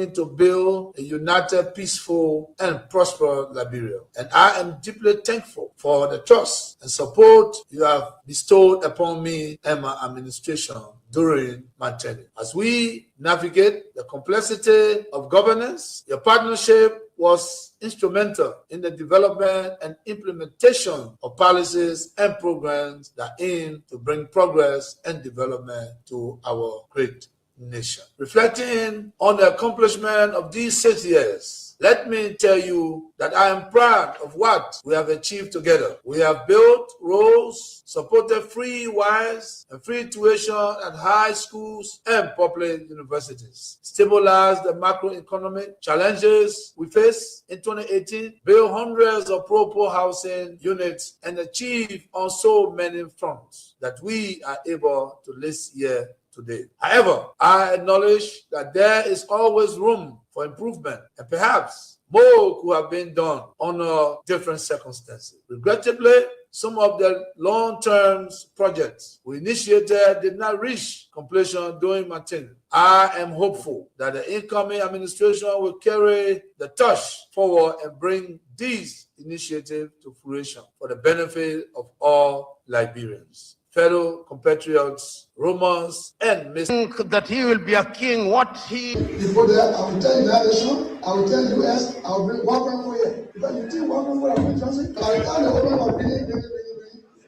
working to build a united, peaceful, and prosperous Liberia. And I am deeply thankful for the trust and support you have bestowed upon me and my administration during my tenure. As we navigate the complexity of governance, your partnership was instrumental in the development and implementation of policies and programs that aim to bring progress and development to our great nation. Reflecting on the accomplishment of these 6 years, let me tell you that I am proud of what we have achieved together. We have built roads, supported free wires and free tuition at high schools and public universities, stabilized the macroeconomic challenges we face in 2018, built hundreds of pro-poor housing units, and achieved on so many fronts that we are able to list here today. However, I acknowledge that there is always room for improvement, and perhaps more could have been done under different circumstances. Regrettably, some of the long-term projects we initiated did not reach completion during my tenure. I am hopeful that the incoming administration will carry the torch forward and bring these initiatives to fruition for the benefit of all Liberians. Fellow compatriots, Romans, and think that he will be a king. What he before that, I will tell United Nations, I will tell US, I will bring one for you. Because you think one for I'm just I tell the woman of bring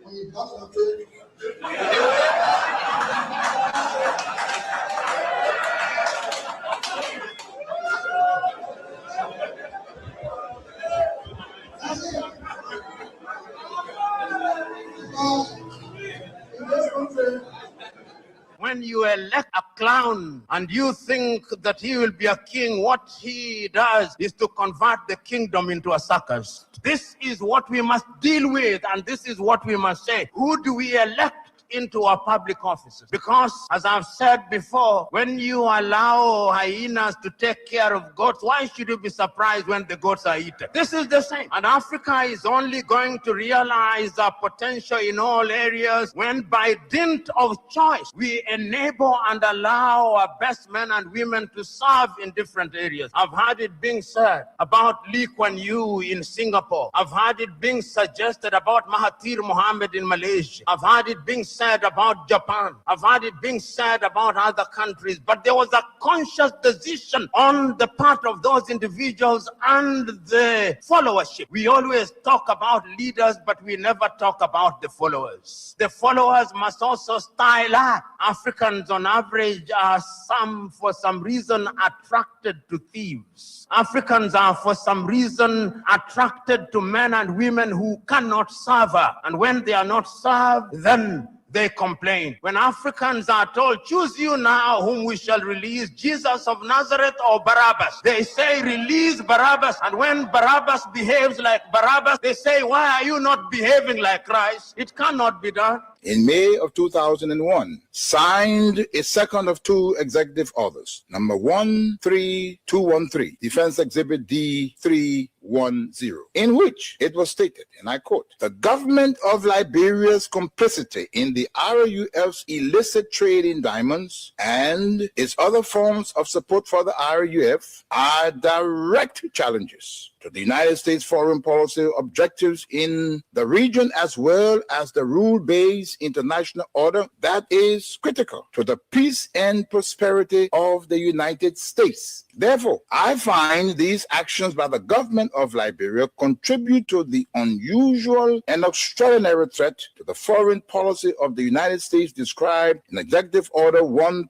when you come and play. When you elect a clown and you think that he will be a king, what he does is to convert the kingdom into a circus. This is what we must deal with, and this is what we must say. Who do we elect into our public offices? Because, as I've said before, when you allow hyenas to take care of goats, why should you be surprised when the goats are eaten? This is the same. And Africa is only going to realize our potential in all areas when, by dint of choice, we enable and allow our best men and women to serve in different areas. I've heard it being said about Lee Kuan Yew in Singapore. I've heard it being suggested about Mahathir Mohamad in Malaysia. I've heard it being said about Japan. I've heard it being said about other countries, but there was a conscious decision on the part of those individuals and the followership. We always talk about leaders, but we never talk about the followers. The followers must also style up. Africans on average are for some reason attracted to thieves. Africans are for some reason attracted to men and women who cannot serve her. And when they are not served, then they complain. When Africans are told, choose you now whom we shall release, Jesus of Nazareth or Barabbas, they say, release Barabbas. And when Barabbas behaves like Barabbas, they say, why are you not behaving like Christ? It cannot be done. In May of 2001, signed a second of two executive orders, number 13213, Defense Exhibit D310, in which it was stated, and I quote, the government of Liberia's complicity in the RUF's illicit trade in diamonds and its other forms of support for the RUF are direct challenges to the United States foreign policy objectives in the region, as well as the rule-based international order that is critical to the peace and prosperity of the United States. Therefore, I find these actions by the government of Liberia contribute to the unusual and extraordinary threat to the foreign policy of the United States described in Executive Order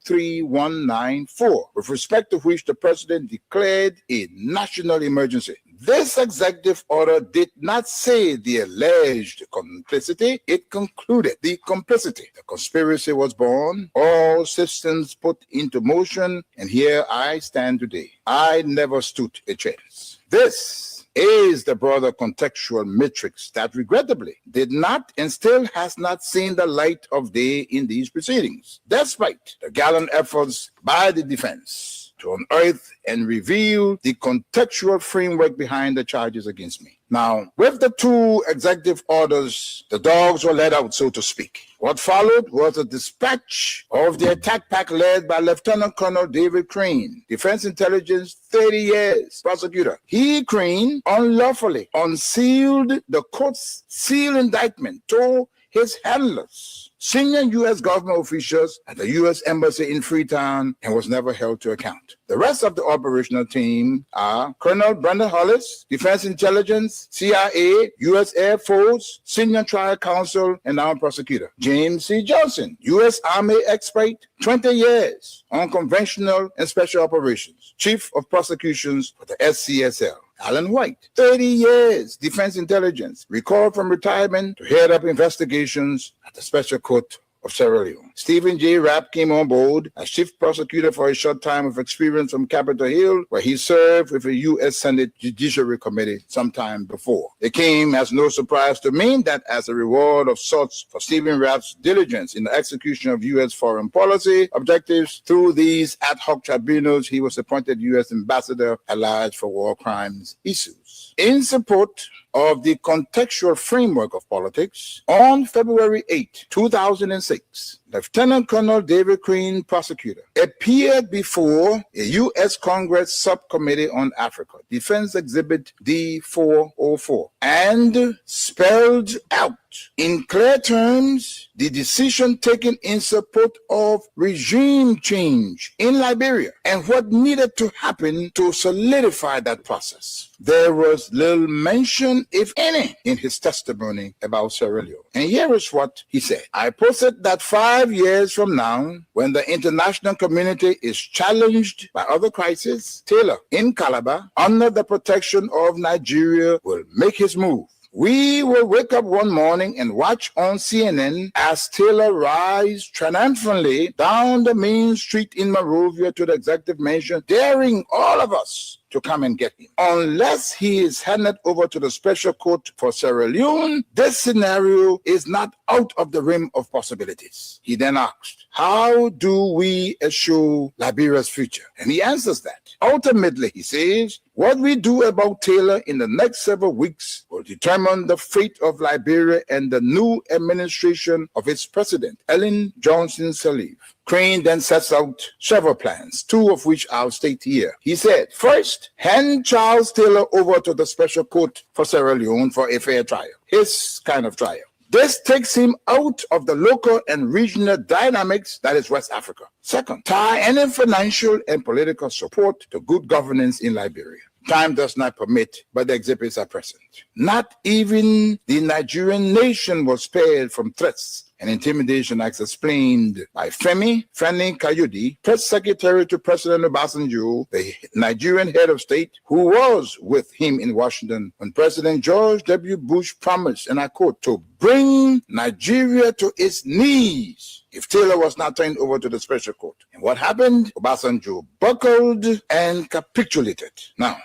13194, with respect to which the President declared a national emergency. This executive order did not say the alleged complicity, it concluded the complicity. The conspiracy was born, all systems put into motion, and here I stand today. I never stood a chance. This is the broader contextual matrix that regrettably did not and still has not seen the light of day in these proceedings, despite the gallant efforts by the defense to unearth and reveal the contextual framework behind the charges against me. Now, with the two executive orders, the dogs were let out, so to speak. What followed was a dispatch of the attack pack led by Lieutenant Colonel David Crane, Defense Intelligence, 30 years, prosecutor. He, Crane, unlawfully unsealed the court's sealed indictment to his handlers, senior U.S. government officials at the U.S. Embassy in Freetown, and was never held to account. The rest of the operational team are Colonel Brandon Hollis, Defense Intelligence, CIA, U.S. Air Force, Senior Trial Counsel, and our prosecutor. James C. Johnson, U.S. Army expert, 20 years on conventional and special operations, Chief of Prosecutions for the SCSL. Alan White, 30 years, Defense Intelligence, recalled from retirement to head up investigations at the Special Court of Sierra Leone. Stephen J. Rapp came on board as chief prosecutor for a short time of experience from Capitol Hill, where he served with the U.S. Senate Judiciary Committee sometime before. It came as no surprise to me that as a reward of sorts for Stephen Rapp's diligence in the execution of U.S. foreign policy objectives through these ad hoc tribunals, he was appointed U.S. Ambassador at Large for War Crimes issues. In support of the contextual framework of politics, on February 8, 2006, Lieutenant Colonel David Crane, prosecutor, appeared before a U.S. Congress Subcommittee on Africa, Defense Exhibit D-404, and spelled out in clear terms the decision taken in support of regime change in Liberia and what needed to happen to solidify that process. There was little mention, if any, in his testimony about Sierra Leone. And here is what he said. I posit that 5 years from now, when the international community is challenged by other crises, Taylor in Calabar, under the protection of Nigeria, will make his move. We will wake up one morning and watch on CNN as Taylor rides triumphantly down the main street in Monrovia to the executive mansion, daring all of us to come and get him. Unless he is handed over to the Special Court for Sierra Leone, this scenario is not out of the realm of possibilities. He then asked, how do we assure Liberia's future? And he answers that. Ultimately, he says, what we do about Taylor in the next several weeks will determine the fate of Liberia and the new administration of its president, Ellen Johnson Sirleaf. Crane then sets out several plans, two of which I'll state here. He said, first, hand Charles Taylor over to the Special Court for Sierra Leone for a fair trial, his kind of trial. This takes him out of the local and regional dynamics that is West Africa. Second, tie any financial and political support to good governance in Liberia. Time does not permit, but the exhibits are present. Not even the Nigerian nation was spared from threats and intimidation, as explained by Femi Kayode, press secretary to President Obasanjo, the Nigerian head of state, who was with him in Washington when President George W. Bush promised, and I quote, to bring Nigeria to its knees if Taylor was not turned over to the Special Court. And what happened? Obasanjo buckled and capitulated. Now,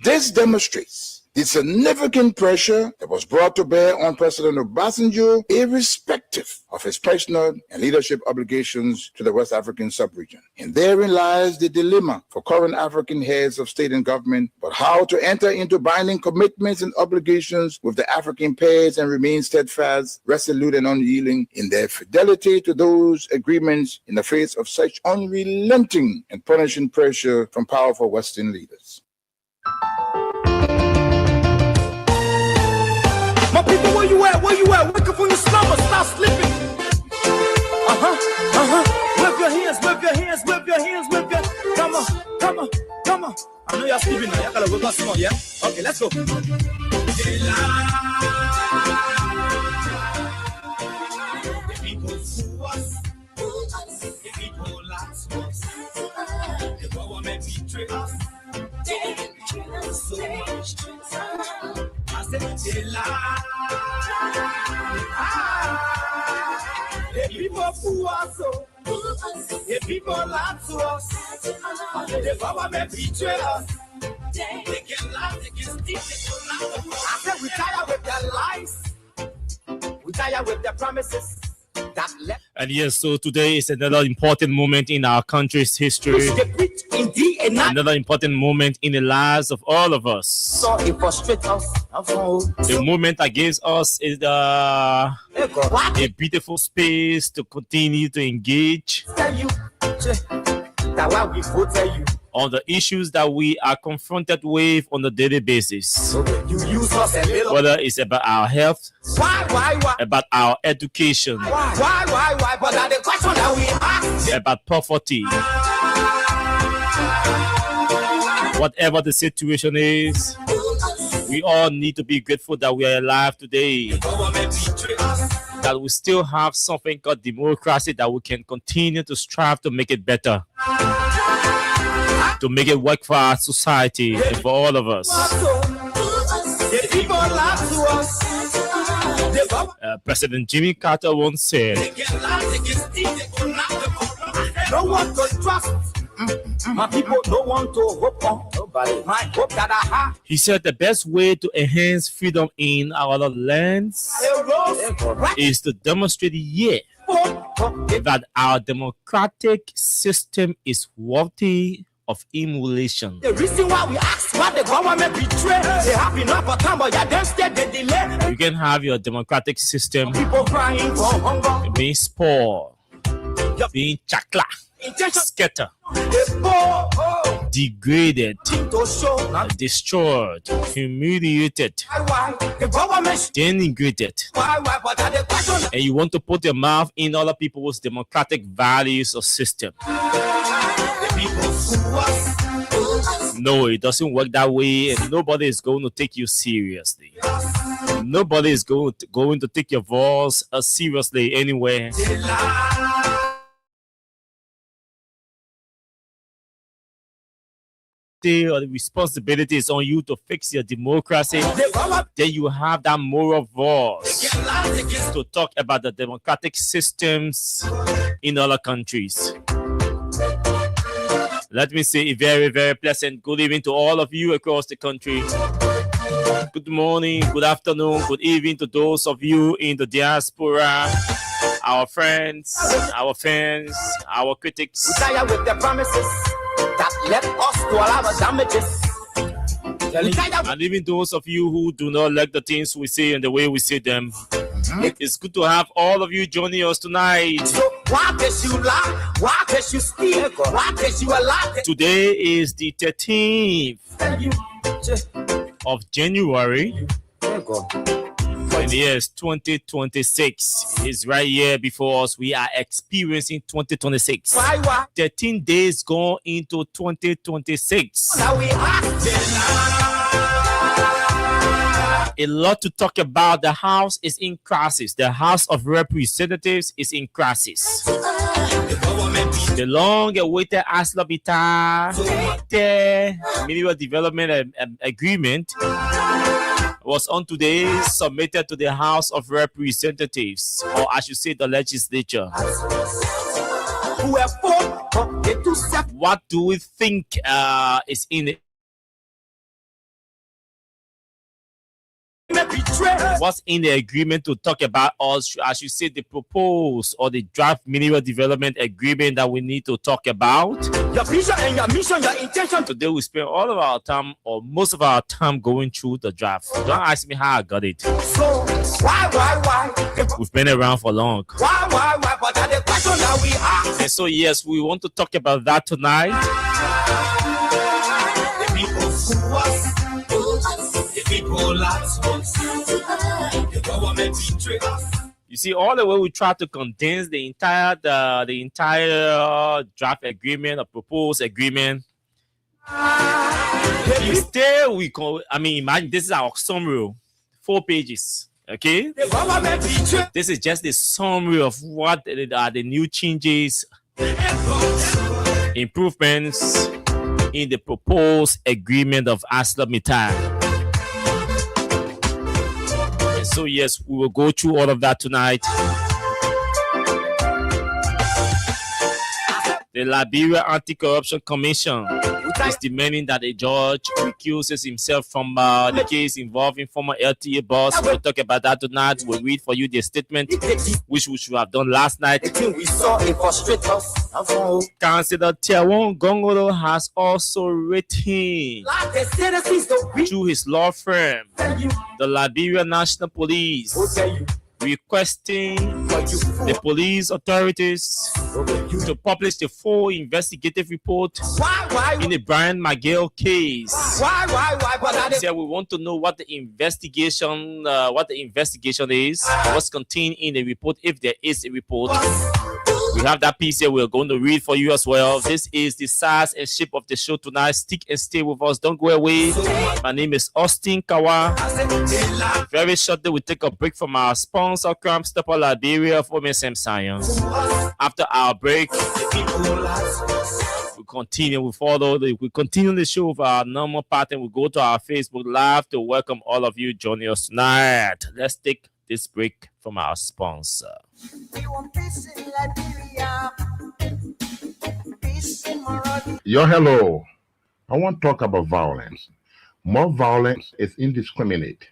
this demonstrates the significant pressure that was brought to bear on President Obasanjo, irrespective of his personal and leadership obligations to the West African sub-region. And therein lies the dilemma for current African heads of state and government, but how to enter into binding commitments and obligations with the African pairs and remain steadfast, resolute, and unyielding in their fidelity to those agreements in the face of such unrelenting and punishing pressure from powerful Western leaders. My people, where you at? Where you at? Wake up from your slumber, stop sleeping. Whip your hands, whip your hands, whip your hands, whip your. Come on, come on, come on. I know y'all sleeping now. Y'all gotta whip us on, yeah? Okay, let's go. The people fool us. The people lie to us. The government betray us. So much I said they lie. The people fool us, the people lie to us. The government betray us. They can lie, they can steal, they can lie. I said we tired with their lies. We tired with their promises. that left And yes, so today is another important moment in our country's history. the preach indeed and not Another important moment in the lives of all of us. so it frustrates us. The moment against us is a beautiful space to continue to engage Tell you that why we voted you. on the issues that we are confronted with on a daily basis. You use us a little. Whether it's about our health, Why? about our education, Why? But that the question that we ask. about poverty. Whatever the situation is, we all need to be grateful that we are alive today. That we still have something called democracy that we can continue to strive to make it better. To make it work for our society and for all of us. The people lie to us. The government President Jimmy Carter once said, can lie, they can steal, they can knock the no one to trust. My people don't want to hope on nobody. My hope that I have. he said the best way to enhance freedom in our lands is to demonstrate that our democratic system is worthy of emulation. The reason why we ask why the government betray, they have enough of time, but yeah, then instead they delay. You can have your democratic system People crying for hunger. being spoiled, being chakla, Intention scatter, the poor degraded, to show not destroyed, humiliated, why the government denigrated, why, but that the question and you want to put your mouth in other people's democratic values or system. the people sue us. No, it doesn't work that way, and nobody is going to take you seriously. Nobody is going to take your voice seriously anywhere. They lie. Or the responsibility is on you to fix your democracy. The government Then you have that moral voice can lie, they can to talk about the democratic systems in other countries. Let me say a very, very pleasant good evening to all of you across the country. Good morning, good afternoon, good evening to those of you in the diaspora, our friends, our fans, our critics. retire with the promises that left us to allow the damages. Retire And even those of you who do not like the things we say and the way we say them, it's good to have all of you joining us tonight. so why does you lie? Why does you steal? Why does you allow them Today is the 13th tell you? of January, and yes, 2026 is right here before us. We are experiencing 2026. Why? 13 days going into 2026. Now we ask A lot to talk about. The House is in crisis. The House of Representatives is in crisis. The long-awaited ASLA Minimum Development Agreement was on today submitted to the House of Representatives, or I should say the legislature. who have fought the two separate What do we think is in it? betrayers. What's in the agreement to talk about us? I should say the proposed or the draft minimum development agreement that we need to talk about. Your vision and your mission, your intention to Today we spend all of our time or most of our time going through the draft. Don't ask me how I got it. so why? We've been around for long. Why? But that the question that we ask. And so yes, we want to talk about that tonight. The people sue us. The people lie to us. The government betray us. You see, all the way we try to condense the entire draft agreement or proposed agreement. Still, imagine this is our summary, 4 pages. Okay, The government betray. this is just the summary of what are the new changes, improvements in the proposed agreement of ArcelorMittal. And so yes, we will go through all of that tonight. The Liberia Anti-Corruption Commission is demanding that a judge recuses himself from the case involving former LTA boss. We'll talk about that tonight. We'll read for you the statement, which we should have done last night. Councillor Tiawon Gongolo has also written to his law firm, the Liberia National Police, requesting the police authorities to publish the full investigative report in the Brian Magale case. So we want to know what the investigation is, what's contained in the report, if there is a report. We have that piece here we're going to read for you as well. This is the size and shape of the show tonight. Stick and stay with us. Don't go away. My name is Austin Kawa. Very shortly, we take a break from our sponsor, Crime Stopper Liberia of OMSM Science. After our break, we continue the show with our normal pattern. We go to our Facebook Live to welcome all of you joining us tonight. Let's take this break from our sponsor. Hello. I want to talk about violence. More violence is indiscriminate.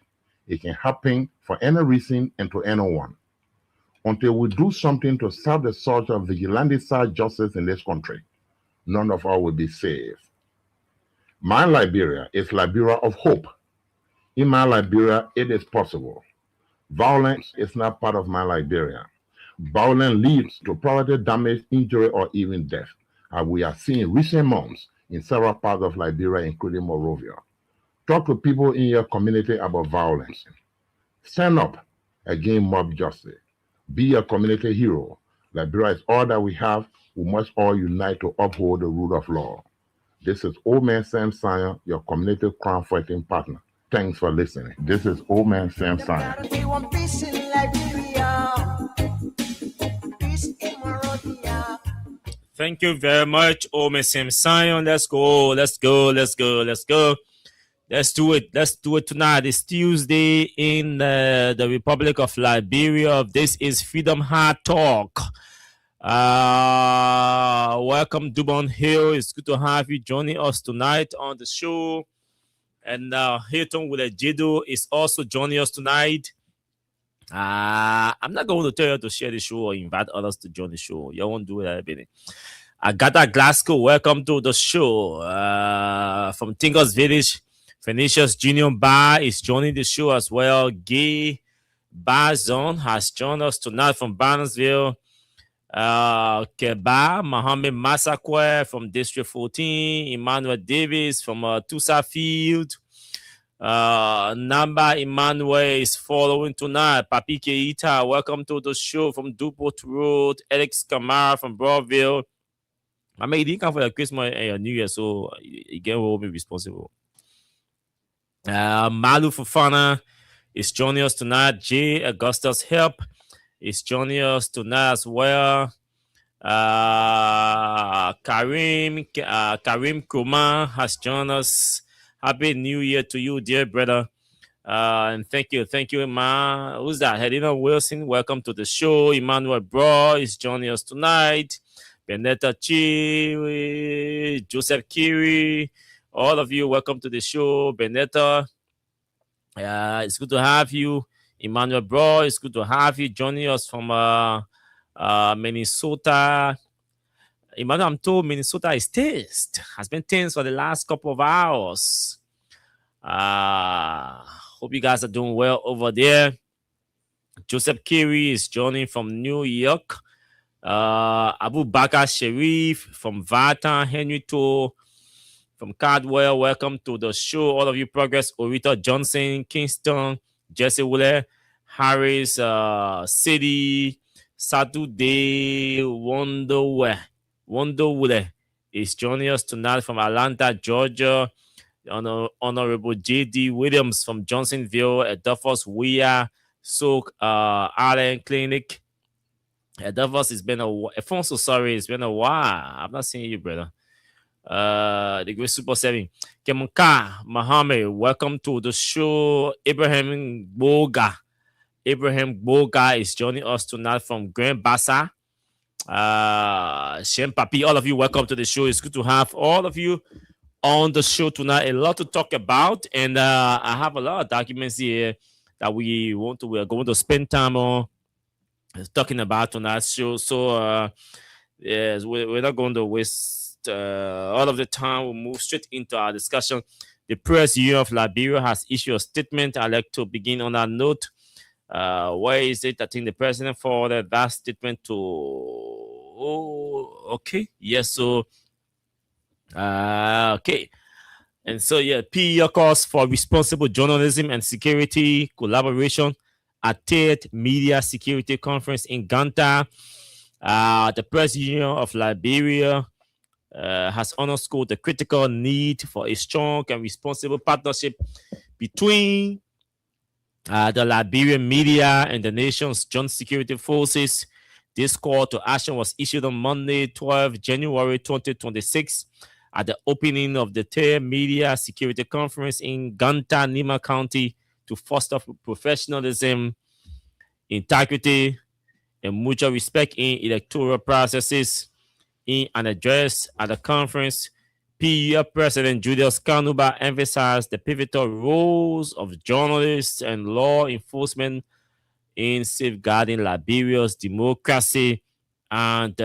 It can happen for any reason and to anyone. Until we do something to stop the surge of vigilante-style justice in this country, none of us will be safe. My Liberia is Liberia of hope. In my Liberia, it is possible. Violence is not part of my Liberia. Violence leads to property damage, injury, or even death, as we are seeing in recent months in several parts of Liberia, including Monrovia. Talk to people in your community about violence. Stand up against mob justice. Be a community hero. Liberia is all that we have. We must all unite to uphold the rule of law. This is Old Man Sam Sion, your community crime fighting partner. Thanks for listening. This is Old Man Sam Sion. Thank you very much, Old Man Sam Sion. Let's go. Let's do it tonight. It's Tuesday in the Republic of Liberia. This is Freedom Hard Talk. Welcome, Dubon Hill. It's good to have you joining us tonight on the show. And Hilton with a Jido is also joining us tonight. I'm not going to tell you to share the show or invite others to join the show. You won't do that, baby. Agatha Glasgow, welcome to the show. From Tinkers Village, Phoenicia's Junior Bar is joining the show as well. Gay Bar Zone has joined us tonight from Barnesville. Keba Mohammed Massacre from District 14. Emmanuel Davis from Tusa Field. Namba Emmanuel is following tonight. Papi Keita, welcome to the show from Dupont Road. Alex Kamara from Broadville. I mean, you didn't come for your Christmas and your New Year, so again, we'll be responsible. Malu Fofana is joining us tonight. J. Augustus Help is joining us tonight as well. Karim Kuma has joined us. Happy New Year to you, dear brother. And thank you, Ma. Who's that? Helena Wilson, welcome to the show. Emmanuel Bro is joining us tonight. Benetta Chi, Joseph Kiri, all of you, welcome to the show. Benetta, it's good to have you. Emmanuel Bro, it's good to have you joining us from Minnesota. Emmanuel, I'm told Minnesota is tense. Has been tense for the last couple of hours. Hope you guys are doing well over there. Joseph Kiri is joining from New York. Abu Bakar Sharif from Vata, Henry To from Cardwell, welcome to the show. All of you, Progress, Orita Johnson, Kingston, Jesse Wille, Harris, City, Saturday, Wonder is joining us tonight from Atlanta, Georgia. Honorable J.D. Williams from Johnsonville, Adolphus Weah, Soak, Allen Clinic. Adolphus, it's been a while. Alfonso, sorry, it's been a while. I'm not seeing you, brother. The Great Super 7. Kemunka Mohammed, welcome to the show. Abraham Boga is joining us tonight from Grand Bassa. Shem Papi, all of you, welcome to the show. It's good to have all of you on the show tonight. A lot to talk about, and I have a lot of documents here that we are going to spend time on talking about tonight's show. So yes, we're not going to waste all of the time. We'll move straight into our discussion. The Press Union of Liberia has issued a statement. I'd like to begin on that note. Where is it? I think the president forwarded that statement to. Oh, okay. Yes. So, okay. And so, yeah, PEO calls for responsible journalism and security collaboration at Third Media Security Conference in Ganta. The Press Union of Liberia has underscored the critical need for a strong and responsible partnership between the Liberian media and the nation's joint security forces. This call to action was issued on Monday, 12 January 2026 at the opening of the Third Media Security Conference in Ganta, Nima County, to foster professionalism, integrity, and mutual respect in electoral processes. In an address at the conference, PEO President Julius Kanuba emphasized the pivotal roles of journalists and law enforcement in safeguarding Liberia's democracy and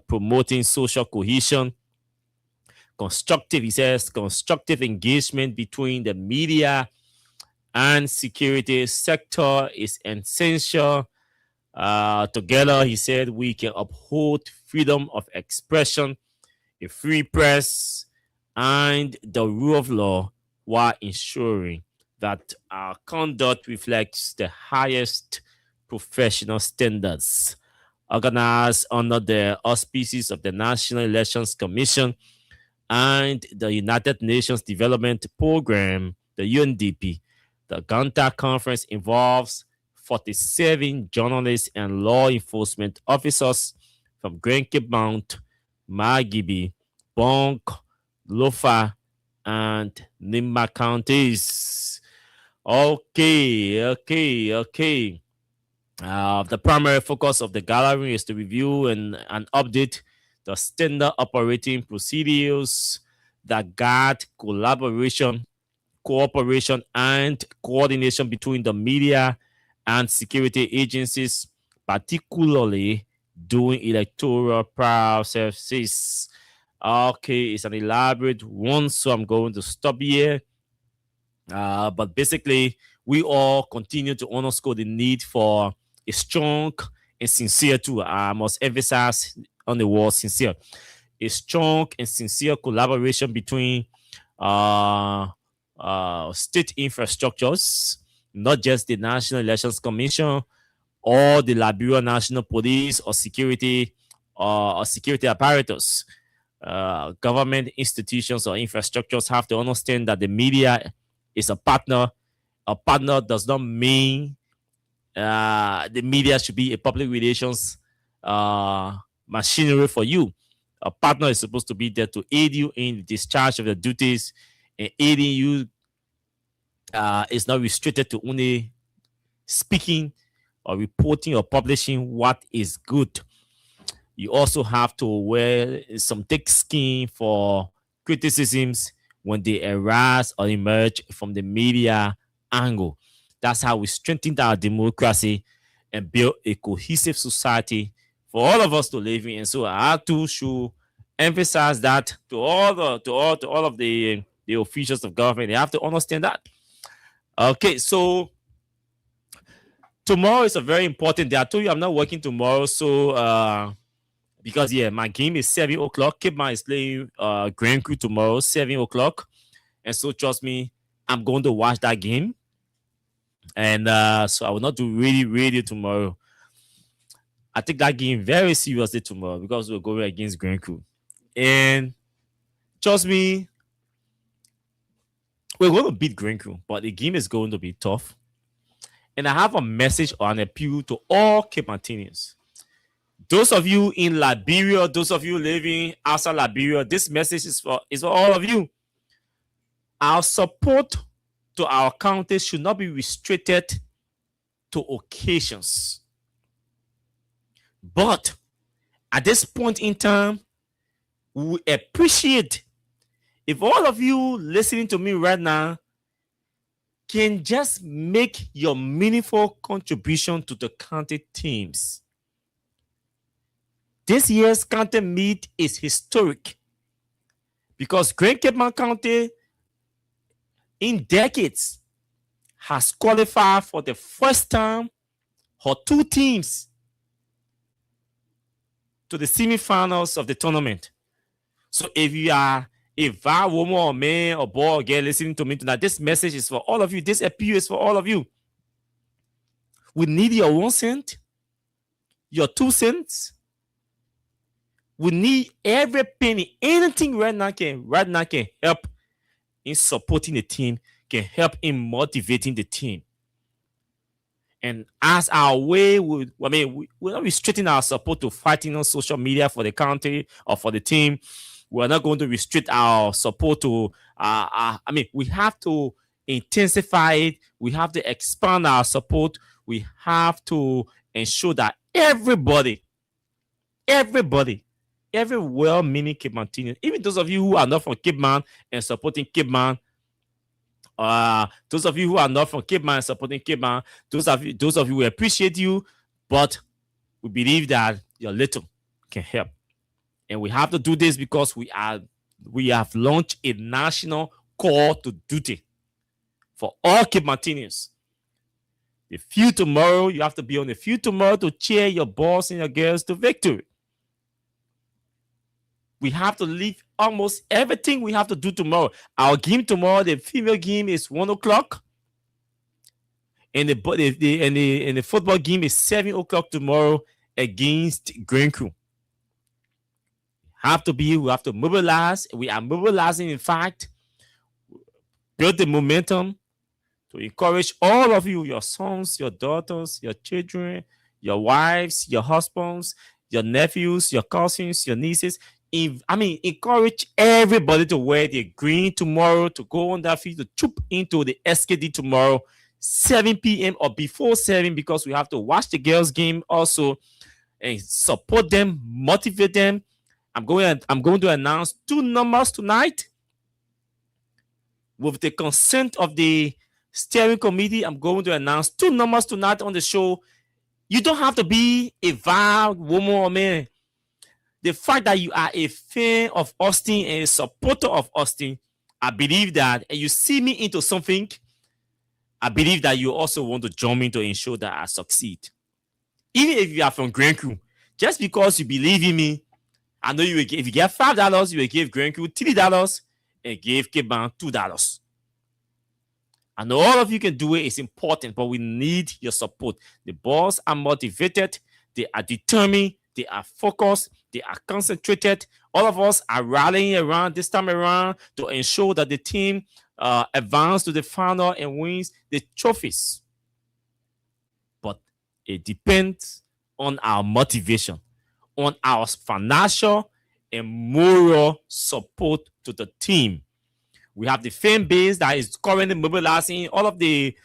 promoting social cohesion. He says, constructive engagement between the media and security sector is essential. Together, he said, we can uphold freedom of expression, a free press, and the rule of law while ensuring that our conduct reflects the highest professional standards. Organized under the auspices of the National Elections Commission and the United Nations Development Program, the UNDP, the Ganta Conference involves 47 journalists and law enforcement officers from Grand Cape Mount, Margibi, Bonk, Lofa, and Nimba counties. Okay. The primary focus of the gathering is to review and update the standard operating procedures that guide collaboration, cooperation, and coordination between the media and security agencies, particularly during electoral processes. Okay, it's an elaborate one, so I'm going to stop here. But basically, we all continue to underscore the need for a strong and sincere, too. I must emphasize on the word sincere. A strong and sincere collaboration between state infrastructures, not just the National Elections Commission or the Liberia National Police or security apparatus. Government institutions or infrastructures have to understand that the media is a partner. A partner does not mean the media should be a public relations machinery for you. A partner is supposed to be there to aid you in the discharge of the duties, and aiding you is not restricted to only speaking or reporting or publishing what is good. You also have to wear some thick skin for criticisms when they arise or emerge from the media angle. That's how we strengthen our democracy and build a cohesive society for all of us to live in. And so I too should emphasize that to all of the officials of government. They have to understand that. Okay, so tomorrow is a very important day. I told you I'm not working tomorrow, so because my game is 7 o'clock. Cape Mount is playing Grand Crew tomorrow, 7 o'clock. And so trust me, I'm going to watch that game. And so I will not do radio tomorrow. I take that game very seriously tomorrow because we're going against Grand Crew. And trust me, we're going to beat Grand Crew, but the game is going to be tough. And I have a message or an appeal to all Cape Mountaineers. Those of you in Liberia, those of you living outside Liberia, this message is for all of you. Our support to our county should not be restricted to occasions. But at this point in time, we appreciate If all of you listening to me right now can just make your meaningful contribution to the county teams, this year's county meet is historic because Great Cape Mount County in decades has qualified for the first time for 2 teams to the semifinals of the tournament. So if you are a vow woman or man or boy or girl listening to me tonight, this message is for all of you. This appeal is for all of you. We need your 1 cent, your 2 cents. We need every penny. Anything right now can help in supporting the team, can help in motivating the team. And as our way, we're not restricting our support to fighting on social media for the county or for the team. We're not going to restrict our support to, we have to intensify it. We have to expand our support. We have to ensure that everybody, every well-meaning Cape Mountainean, even those of you who are not from Cape Mount and supporting Cape Mount, those of you who are not from Cape Mount and supporting Cape Mount, those of you, we appreciate you, but we believe that your little can help. And we have to do this because we have launched a national call to duty for all Cape Mountaineans. The field tomorrow, you have to be on the field tomorrow to cheer your boys and your girls to victory. We have to leave almost everything we have to do tomorrow. Our game tomorrow, the female game is 1 o'clock. And the football game is 7 o'clock tomorrow against Grand Crew. We have to mobilize. We are mobilizing, in fact, build the momentum to encourage all of you, your sons, your daughters, your children, your wives, your husbands, your nephews, your cousins, your nieces. Encourage everybody to wear the green tomorrow, to go on that field, to troop into the SKD tomorrow, 7 p.m. or before 7, because we have to watch the girls' game also and support them, motivate them. I'm going to announce 2 numbers tonight. With the consent of the steering committee, I'm going to announce 2 numbers tonight on the show. You don't have to be a vowed woman or man. The fact that you are a fan of Austin and a supporter of Austin, I believe that, and you see me into something, I believe that you also want to join me to ensure that I succeed. Even if you are from Grand Crew, just because you believe in me, I know you will give, if you get $5, you will give Grand Crew $3 and give Cape Mount $2. I know all of you can do it. It's important, but we need your support. The boys are motivated. They are determined. They are focused. They are concentrated. All of us are rallying around this time around to ensure that the team advances to the final and wins the trophies. But it depends on our motivation, on our financial and moral support to the team. We have the fan base that is currently mobilizing all of the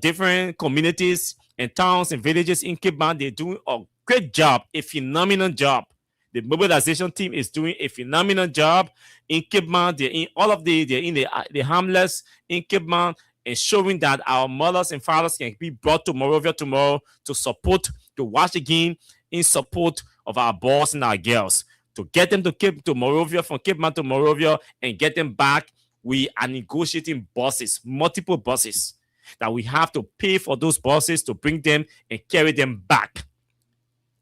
different communities and towns and villages in Cape Mount. They're doing a great job, a phenomenal job. The mobilization team is doing a phenomenal job in Cape Mount. They're in the hamlets in Cape Mount, ensuring that our mothers and fathers can be brought to Monrovia tomorrow to support, to watch the game in support of our boys and our girls. To get them to Monrovia, from Cape Mount to Monrovia, and get them back, we are negotiating buses, multiple buses, that we have to pay for those buses to bring them and carry them back.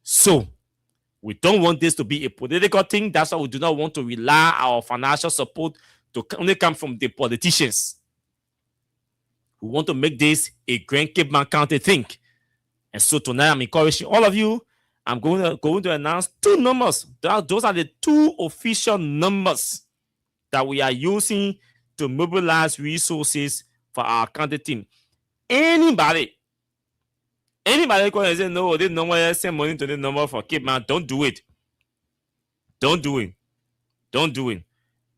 So, we don't want this to be a political thing. That's why we do not want to rely our financial support to only come from the politicians. We want to make this a Grand Cape Mount County thing. And so tonight, I'm encouraging all of you. I'm going to announce 2 numbers. Those are the 2 official numbers that we are using to mobilize resources for our county team. Anybody going to say, no, this number, send money to the number for Cape Mount, don't do it. Don't do it. Don't do it.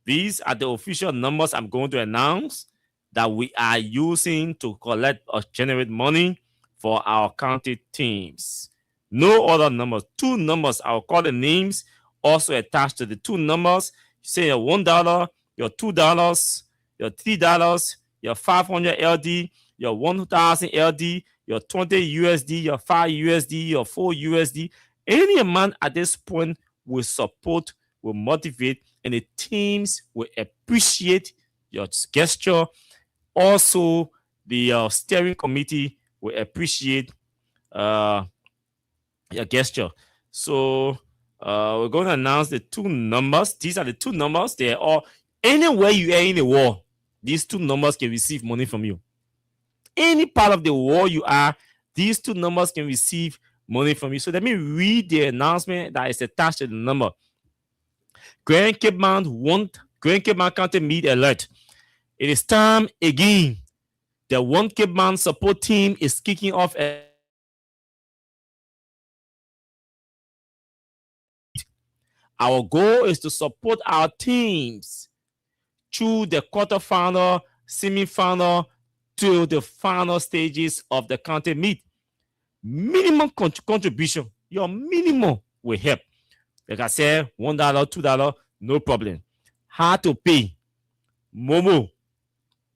These are the official numbers I'm going to announce that we are using to collect or generate money for our county teams. No other numbers. 2 numbers. I'll call the names also attached to the 2 numbers. Say $1, your $2, your $3, your 500 LD, your 1,000 LD, your 20 USD, your 5 USD, your 4 USD. Any amount at this point will support, will motivate, and the teams will appreciate your gesture. Also, the steering committee will appreciate your gesture. So we're going to announce the two numbers. These are the two numbers. They are all, anywhere you are in the world, these two numbers can receive money from you. Any part of the world you are, these two numbers can receive money from you. So let me read the announcement that is attached to the number. Grand Cape Mount County Meet Alert. It is time again. The One Cape Mount support team is kicking off. Our goal is to support our teams through the quarterfinal, semi-final, to the final stages of the county meet. Minimum contribution, your minimum will help. Like I said, $1, $2, no problem. How to pay? Momo.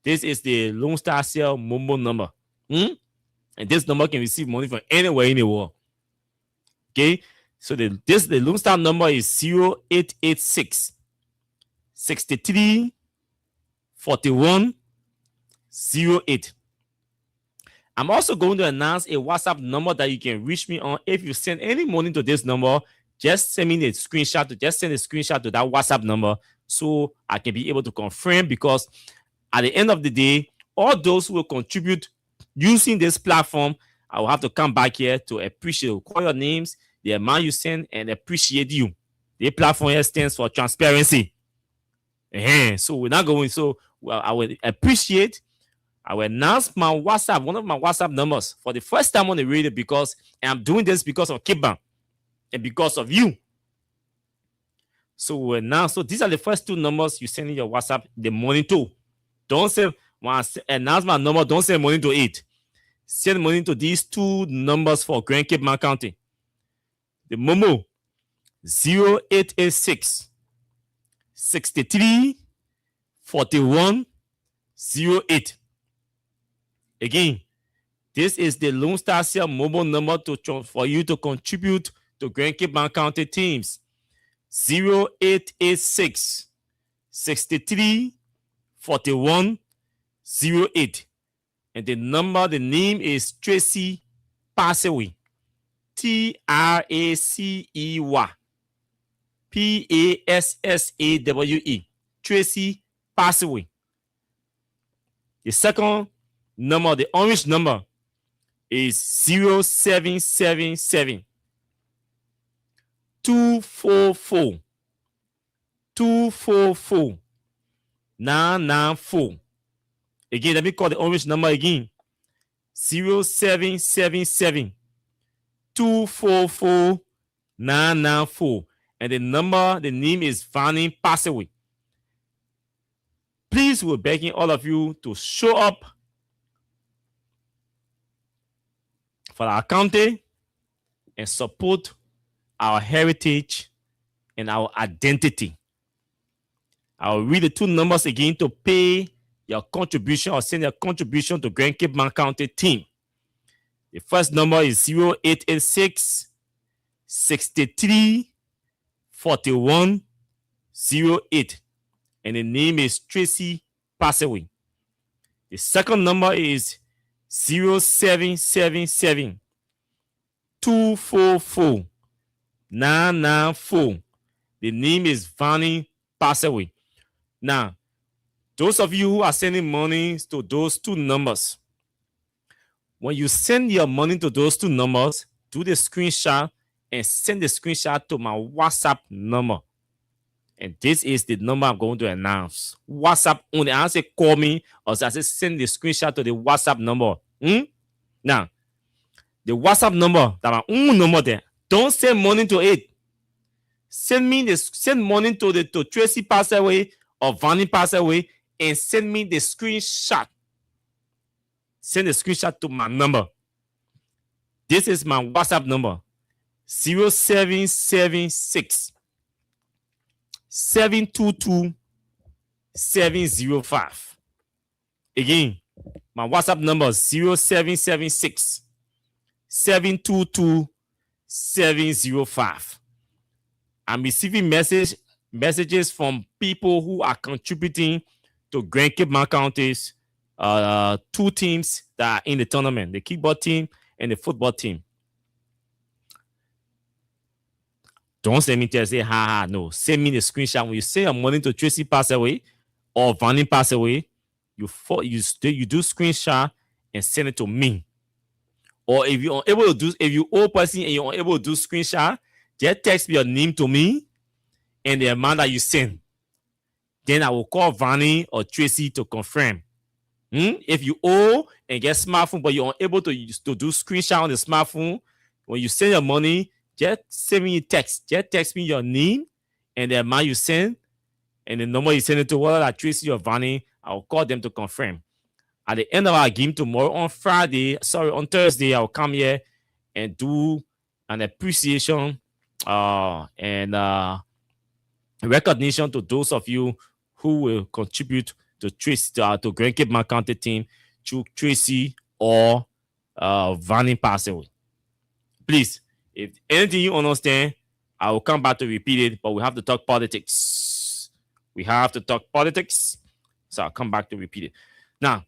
This is the Lone Star Cell Momo number. And this number can receive money from anywhere in the world. Okay, so the Lone Star number is 0886 63 41 08. I'm also going to announce a WhatsApp number that you can reach me on. If you send any money to this number, just send me the screenshot to that WhatsApp number so I can be able to confirm, because at the end of the day, all those who will contribute using this platform, I will have to come back here to appreciate, call your names, the amount you send, and appreciate you. The platform here stands for transparency. So we're not going, I will appreciate. I will announce my WhatsApp, one of my WhatsApp numbers for the first time on the radio, because I'm doing this because of Cape Mount and because of you. So these are the first two numbers you send in your WhatsApp the morning to. Don't say, when I announce my number, don't send money to it. Send money to these two numbers for Grand Cape Mount County. The Momo 0886 63 41 08. Again, this is the Lone Star Cell mobile number for you to contribute to Grand Cape Mount County teams. 0886 63 41 08. And the name is Tracy Passaway. TRACEY PASSAWE. Tracy Passaway. The second number, the orange number, is 0777 244 994. Again, let me call the orange number again. 0777 244 994. And the name is Vanny Passaway. Please, we're begging all of you to show up for our county and support our heritage and our identity. I'll read the two numbers again to pay your contribution or send your contribution to Grand Cape Mount County team. The first number is 0886 63 41 08. And the name is Tracy Passaway. The second number is 0777 244 994. The name is Vanny Passaway. Now, those of you who are sending money to those two numbers, when you send your money to those two numbers, do the screenshot and send the screenshot to my WhatsApp number. And this is the number I'm going to announce. WhatsApp only. I say call me, or I say send the screenshot to the WhatsApp number. Now, the WhatsApp number, that my own number there. Don't send money to it. Send money to Tracy Passaway or Vanny Passaway, and send me the screenshot. Send the screenshot to my number. This is my WhatsApp number. 0776 722 705. Again, my WhatsApp number is 0776 722 705. I'm receiving messages from people who are contributing to Grand Cape Mount County's two teams that are in the tournament, the kickball team and the football team. Don't send me to say, ha, no. Send me the screenshot. When you say your money to Tracy pass away or Vanny pass away, you do screenshot and send it to me. Or if you're unable to do, if you old person and you're unable to do screenshot, just text your name to me and the amount that you send. Then I will call Vanny or Tracy to confirm. If you owe and get smartphone, but you're unable to do screenshot on the smartphone, when you send your money, just send me a text. Just text me your name and the amount you send and the number you send it to, whether that Tracy or Vanny, I'll call them to confirm. At the end of our game tomorrow on Thursday, I'll come here and do an appreciation and recognition to those of you who will contribute to Tracy to Grand Cape Mount County team through Tracy or Vanny pass away. Please, if anything you understand, I will come back to repeat it, but we have to talk politics. We have to talk politics, so I'll come back to repeat it. Now,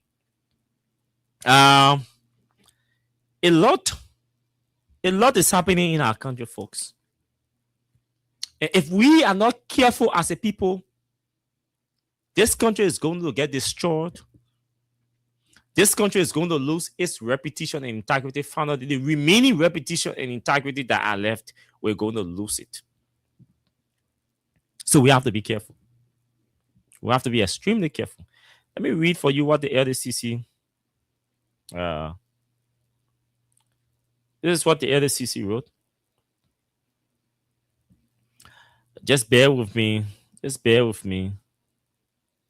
a lot is happening in our country, folks. If we are not careful as a people, this country is going to get destroyed. This country is going to lose its reputation and integrity. Finally, the remaining reputation and integrity that are left, we're going to lose it. So we have to be careful. We have to be extremely careful. Let me read for you what the LDCC. This is what the LDCC wrote. Just bear with me. Just bear with me.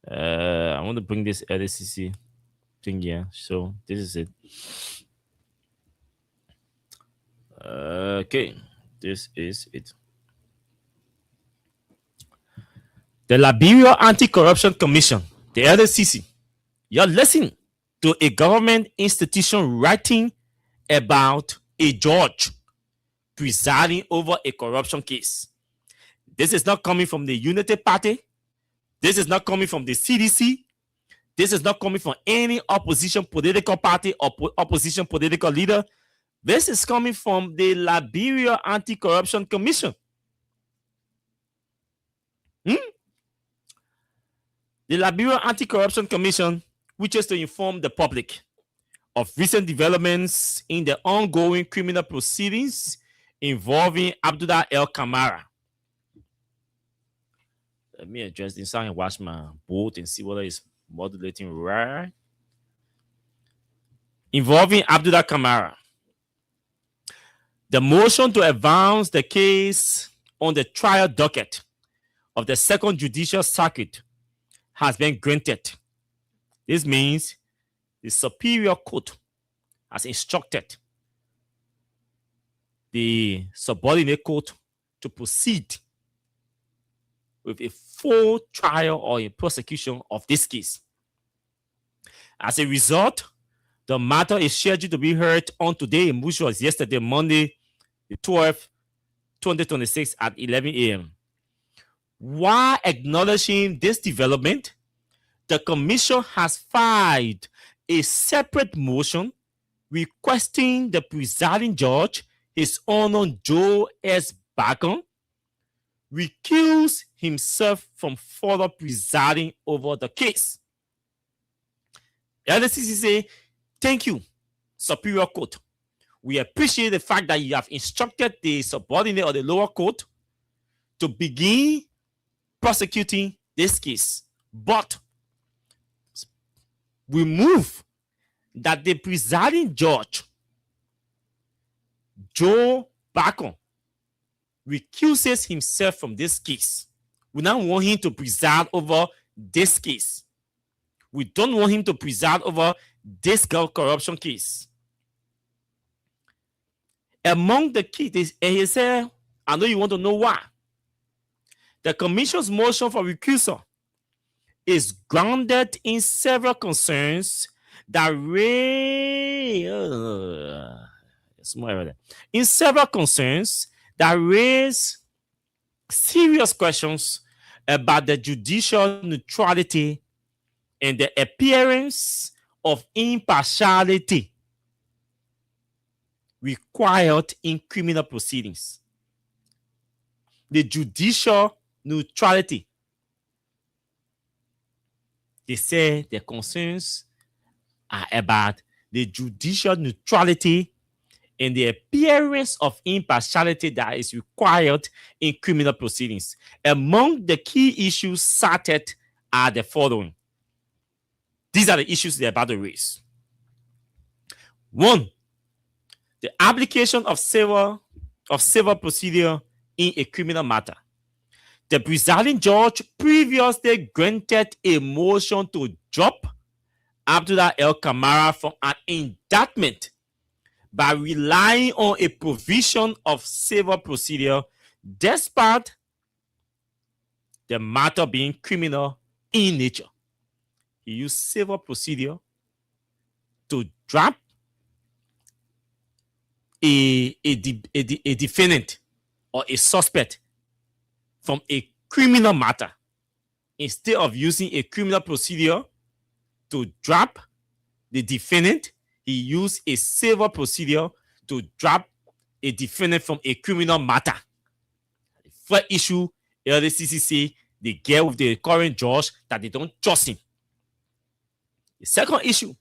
I want to bring this LDCC thing here. So this is it. Okay, this is it. The Liberia Anti-Corruption Commission, the LDCC. You're listening to a government institution writing about a judge presiding over a corruption case. This is not coming from the Unity Party. This is not coming from the CDC. This is not coming from any opposition political party or opposition political leader. This is coming from the Liberia Anti-Corruption Commission. The Liberia Anti-Corruption Commission wishes to inform the public of recent developments in the ongoing criminal proceedings involving Abdullah El Kamara. Let me adjust this and watch my boat and see whether it's modulating right. Involving Abdullah Kamara. The motion to advance the case on the trial docket of the Second Judicial Circuit has been granted. This means the Superior Court has instructed the subordinate court to proceed with a full trial or a prosecution of this case. As a result, the matter is scheduled to be heard on today, which was yesterday, Monday, the 12th, 2026 at 11 a.m. While acknowledging this development, the commission has filed a separate motion requesting the presiding judge, His Honor Joe S. Bacon, recuse himself from further presiding over the case. The LDCC say, thank you, Superior Court. We appreciate the fact that you have instructed the subordinate or the lower court to begin prosecuting this case. But we move that the presiding judge, Joe Bacon, recuses himself from this case. We now want him to preside over this case. We don't want him to preside over this corruption case. Among the keys, and he said, I know you want to know why. The commission's motion for recusal is grounded in several concerns that raise serious questions about the judicial neutrality and the appearance of impartiality required in criminal proceedings. The judicial neutrality. They say the concerns are about the judicial neutrality and the appearance of impartiality that is required in criminal proceedings. Among the key issues cited are the following. These are the issues they're about to raise. 1. The application of civil procedure in a criminal matter. The presiding judge previously granted a motion to drop Abdullah El Kamara from an indictment by relying on a provision of civil procedure despite the matter being criminal in nature. He used civil procedure to drop a defendant or a suspect from a criminal matter. Instead of using a criminal procedure to drop the defendant, he used a civil procedure to drop a defendant from a criminal matter. The first issue, LDCC say they get with the current judge that they don't trust him. The second issue,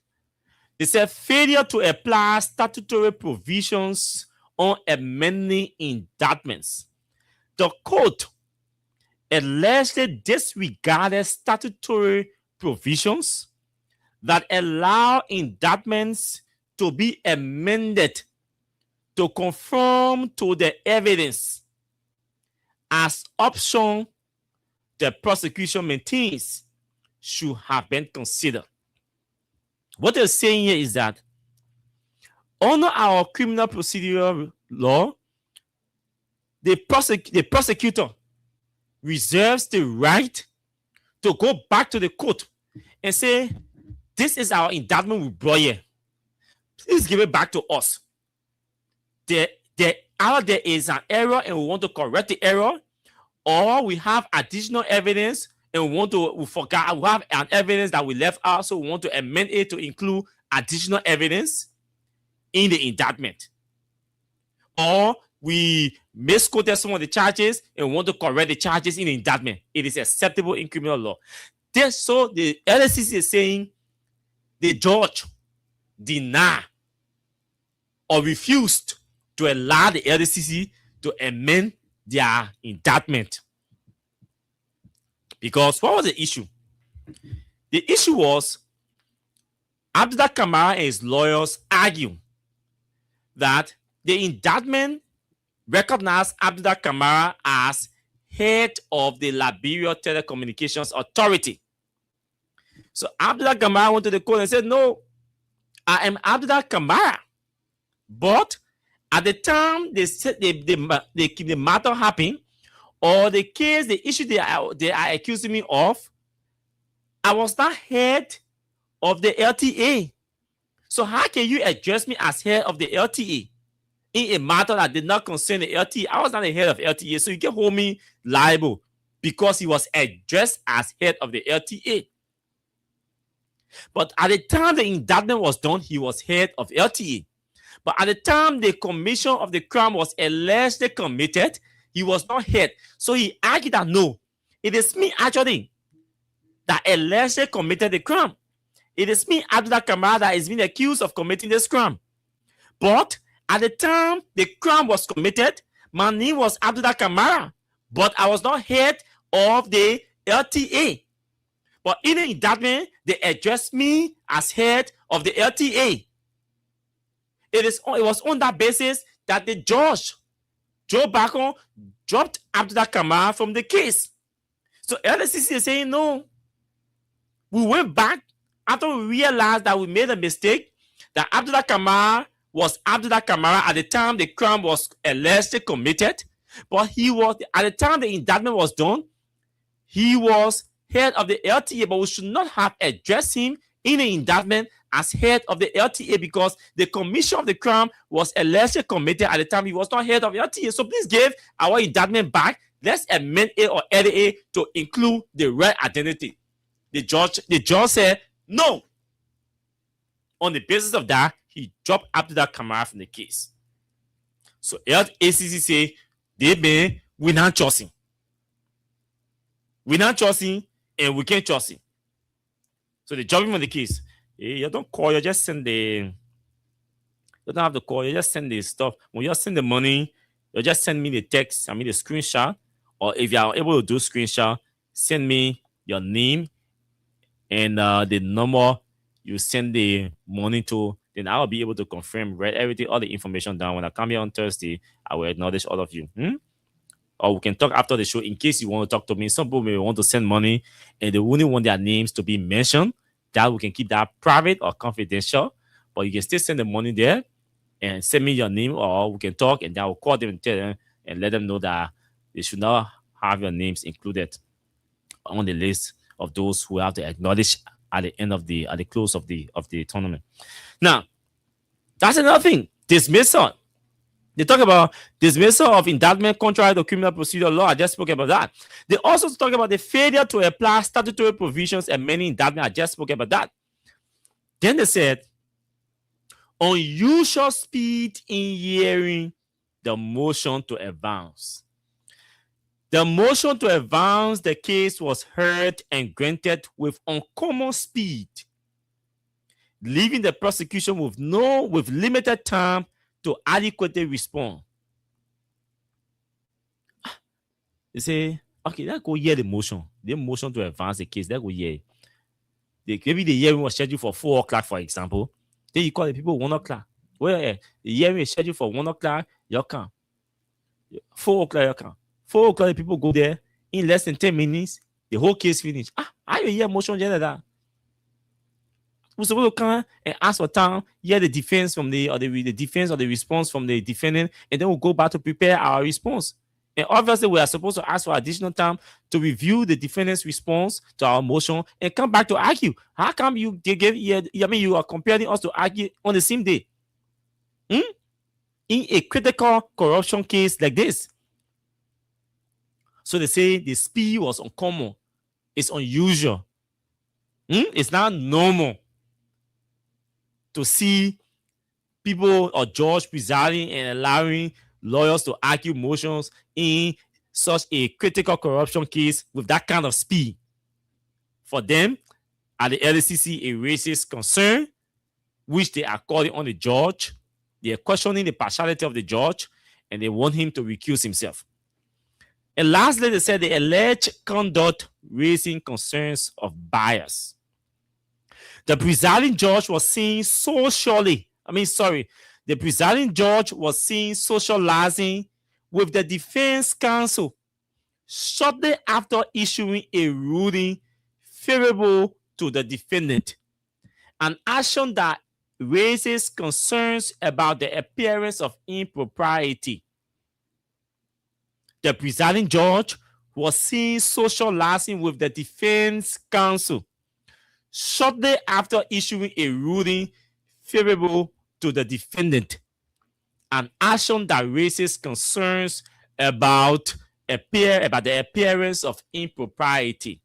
they said failure to apply statutory provisions on amending indictments. The court allegedly disregarded statutory provisions that allow indictments to be amended to conform to the evidence as option the prosecution maintains should have been considered. What they're saying here is that under our criminal procedural law, the prosecutor reserves the right to go back to the court and say, this is our indictment we brought here. Please give it back to us. Either there is an error and we want to correct the error, or we have additional evidence and we have an evidence that we left out, so we want to amend it to include additional evidence in the indictment. Or we misquoted some of the charges and want to correct the charges in the indictment. It is acceptable in criminal law. So the LSCC is saying the judge denied or refused to allow the LDCC to amend their indictment. Because what was the issue? The issue was Abdullah Kamara and his lawyers argue that the indictment recognized Abdullah Kamara as head of the Liberia Telecommunications Authority. So Abdullah Kamara went to the court and said, no, I am Abdullah Kamara. But at the time the matter happened, or the case, the issue they are accusing me of, I was not head of the LTA. So how can you address me as head of the LTA in a matter that did not concern the LTA? I was not the head of LTA, so you can hold me liable because he was addressed as head of the LTA. But at the time the indictment was done, he was head of LTA. But at the time the commission of the crime was allegedly committed, he was not head. So he argued that no, it is me actually that allegedly committed the crime. It is me, Abdullah Kamara, that is being accused of committing this crime. But at the time the crime was committed, my name was Abdullah Kamara, but I was not head of the LTA. But in the indictment, they addressed me as head of the LTA. It was on that basis that the judge, Joe Bacon, dropped Abdullah Kamara from the case. So LSCC is saying no. We went back after we realized that we made a mistake, that Abdullah Kamara was Abdullah Kamara at the time the crime was allegedly committed, but he was, at the time the indictment was done, he was head of the LTA, but we should not have addressed him in the indictment as head of the LTA because the commission of the crime was allegedly committed at the time he was not head of LTA. So please give our indictment back. Let's amend it or edit it to include the right identity. The judge said no. On the basis of that, he dropped Abdullah Kamara from the case. So ACC say we not trust him. We not trust him and we can't trust him. So they drop him on the case. You don't call, you just send you don't have to call, you just send the stuff. When you send the money, you just send me the text, the screenshot, or if you are able to do screenshot, send me your name and the number you send the money to, then I'll be able to confirm, write everything, all the information down. When I come here on Thursday, I will acknowledge all of you. Or we can talk after the show in case you want to talk to me. Some people may want to send money and they only want their names to be mentioned. That we can keep that private or confidential. But you can still send the money there and send me your name, or we can talk and then I will call them and tell them and let them know that they should not have your names included on the list of those who have to acknowledge at the end of the close of the tournament. Now, that's another thing. Dismissal. They talk about dismissal of indictment contrary to criminal procedure law. I just spoke about that. They also talk about the failure to apply statutory provisions and many indictments. I just spoke about that. Then they said, unusual speed in hearing the motion to advance. The motion to advance the case was heard and granted with uncommon speed, leaving the prosecution with limited time to adequately respond. They say, okay, let's go hear the motion. The motion to advance the case, let's go hear. Maybe the hearing was scheduled for 4 o'clock, for example. Then you call the people 1 o'clock. Well, the hearing is scheduled for 1 o'clock, you come. 4 o'clock, you come. 4 o'clock, the people go there. In less than 10 minutes, the whole case finished. I will hear motion like that. We're supposed to come and ask for time, hear the defense from the defense or the response from the defendant, and then we'll go back to prepare our response. And obviously, we are supposed to ask for additional time to review the defendant's response to our motion and come back to argue. How come you are comparing us to argue on the same day? In a critical corruption case like this. So they say the speed was uncommon. It's unusual. It's not normal to see people or judge presiding and allowing lawyers to argue motions in such a critical corruption case with that kind of speed. For them, at the LACC, it raises concern, which they are calling on the judge. They are questioning the partiality of the judge, and they want him to recuse himself. And lastly, they said the alleged conduct raising concerns of bias. The presiding judge was seen the presiding judge was seen socializing with the defense counsel shortly after issuing a ruling favorable to the defendant, an action that raises concerns about the appearance of impropriety. The presiding judge was seen socializing with the defense counsel shortly after issuing a ruling favorable to the defendant, an action that raises concerns about the appearance of impropriety.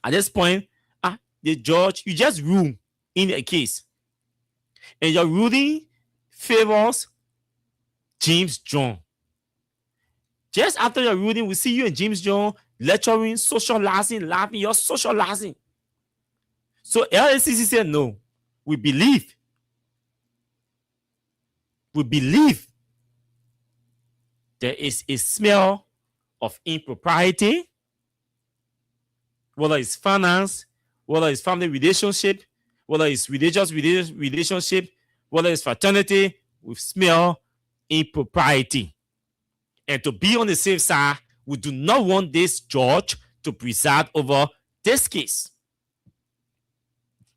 At this point, the judge, you just rule in a case, and your ruling favors James John. Just after your ruling, we see you and James John lecturing, socializing, laughing. You're socializing. So LACC said, no, we believe there is a smell of impropriety, whether it's finance, whether it's family relationship, whether it's religious relationship, whether it's fraternity, we smell impropriety. And to be on the safe side, we do not want this judge to preside over this case.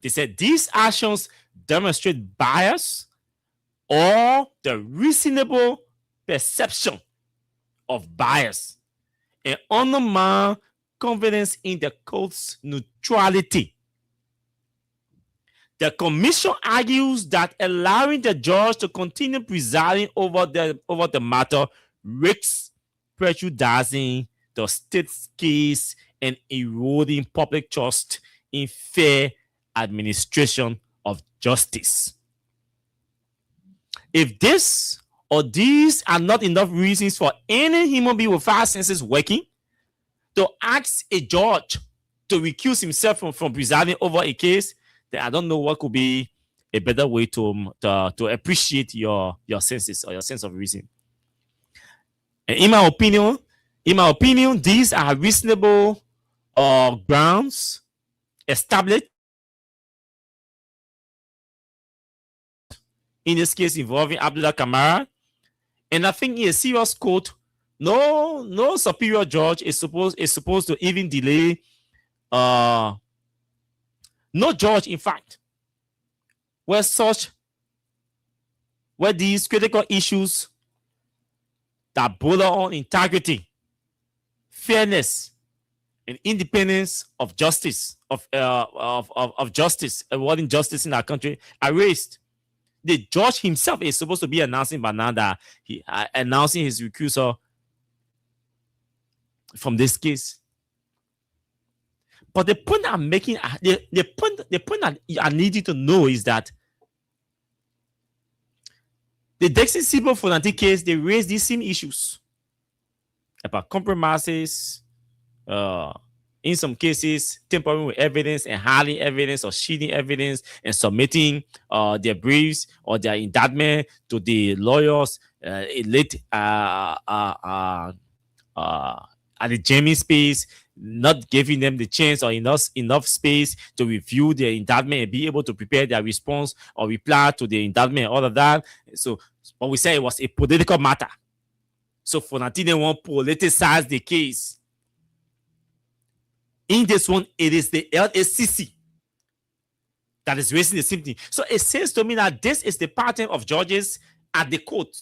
They said these actions demonstrate bias or the reasonable perception of bias and undermine confidence in the court's neutrality. The commission argues that allowing the judge to continue presiding over the matter risks prejudicing the state's case and eroding public trust in fair administration of justice. If this or these are not enough reasons for any human being with 5 senses working to ask a judge to recuse himself from presiding over a case, then I don't know what could be a better way to appreciate your senses or your sense of reason. And in my opinion, these are reasonable grounds established in this case involving Abdullah Kamara. And I think in a serious court, no superior judge is supposed to even delay. No judge, in fact, where these critical issues that border on integrity, fairness, and independence of justice, of justice, awarding justice in our country are raised. The judge himself is supposed to be announcing by now that he announcing his recusal from this case. But the point I'm making, the point that I need you to know is that the Dixon Sibo Fonante case, they raised these same issues about compromises, in some cases, tampering with evidence and hiding evidence or shielding evidence and submitting their briefs or their indictment to the lawyers late at the jamming space, not giving them the chance or enough space to review their indictment and be able to prepare their response or reply to the indictment and all of that. So what we say, it was a political matter. So Fonante didn't want to politicize the case. In this one, it is the LACC that is raising the same thing. So it says to me that this is the pattern of judges at the court.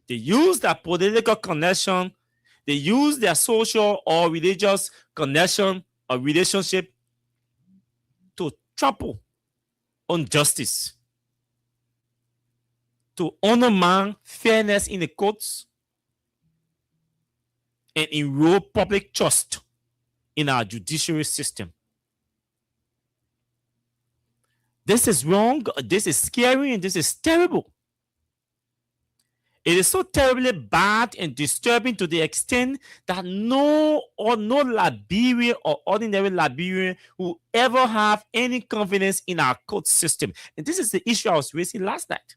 They use their political connection, they use their social or religious connection or relationship to trample on justice, to undermine fairness in the courts, and erode public trust in our judiciary system. This is wrong, this is scary, and this is terrible. It is so terribly bad and disturbing to the extent that no Liberian or ordinary Liberian will ever have any confidence in our court system. And this is the issue I was raising last night.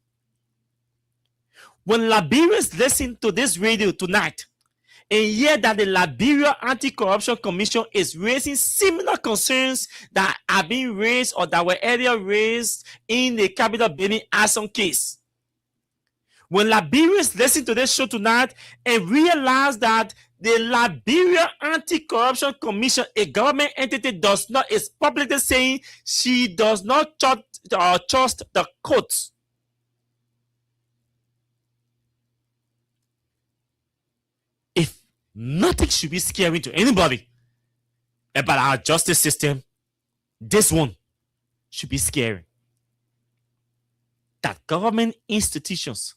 When Liberians listen to this radio tonight and hear that the Liberia Anti-Corruption Commission is raising similar concerns that are being raised or that were earlier raised in the Capital Benin Arson case, when Liberians listen to this show tonight and realize that the Liberia Anti-Corruption Commission, a government entity, is publicly saying she does not trust the courts, if nothing should be scary to anybody about our justice system, this one should be scary. That government institutions,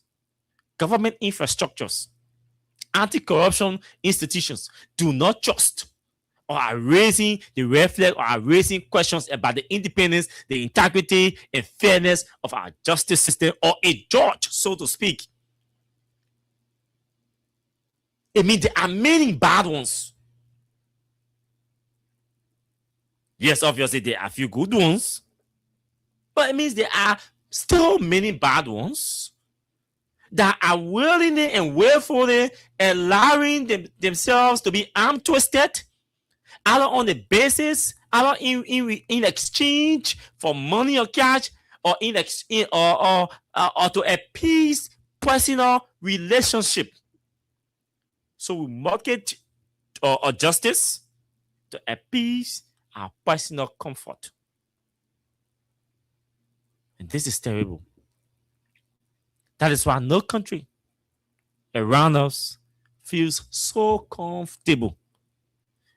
government infrastructures, anti-corruption institutions do not trust or are raising the red flag or are raising questions about the independence, the integrity, and fairness of our justice system, or a judge, so to speak. It means there are many bad ones. Yes, obviously there are a few good ones, but it means there are still many bad ones that are willingly and willfully allowing themselves to be arm twisted, either on the basis, either in exchange for money or cash, or or to appease personal relationship. So we market or justice to appease our personal comfort. And this is terrible. That is why no country around us feels so comfortable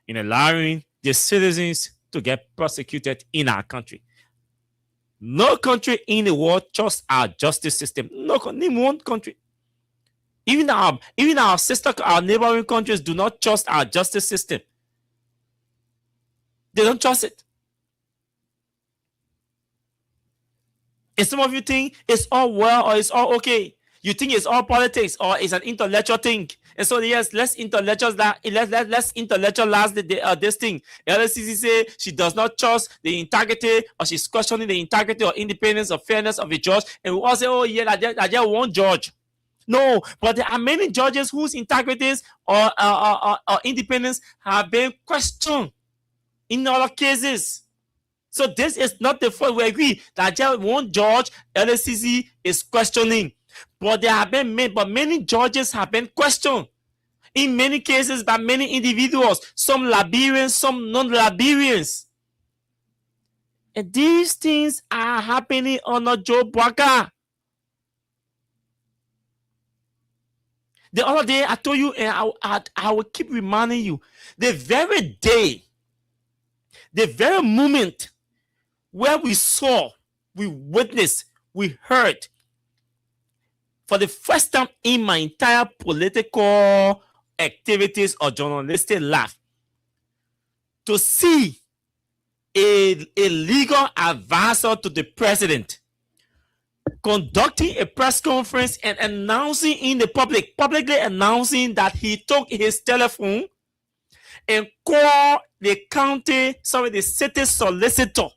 in allowing the citizens to get prosecuted in our country. No country in the world trusts our justice system. No, name one country. Even our sister, our neighboring countries do not trust our justice system. They don't trust it. And some of you think it's all well or it's all okay. You think it's all politics or it's an intellectual thing. And so yes, let's intellectualize this thing. LSCC say she does not trust the integrity, or she's questioning the integrity or independence or fairness of a judge. And we all say, oh yeah, I just one judge. No, but there are many judges whose integrities or independence have been questioned in other cases. So this is not the first. We agree that just one judge, LSCC, is questioning. But there have been many judges have been questioned in many cases by many individuals, some Liberians, some non-Liberians. And these things are happening under Joe Bwaka. The other day I told you, and I will keep reminding you, the very day, the very moment where we saw, we witnessed, we heard, for the first time in my entire political activities or journalistic life, to see a legal advisor to the president conducting a press conference and announcing in the publicly announcing that he took his telephone and called the city solicitor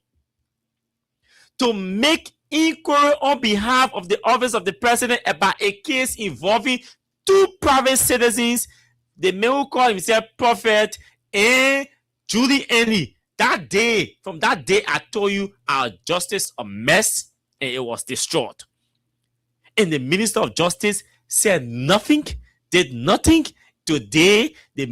to make inquiry on behalf of the office of the president about a case involving two private citizens, the man who called himself Prophet and Julie Annie. From that day, I told you our justice a mess and it was destroyed. And the Minister of Justice said nothing, did nothing. Today, the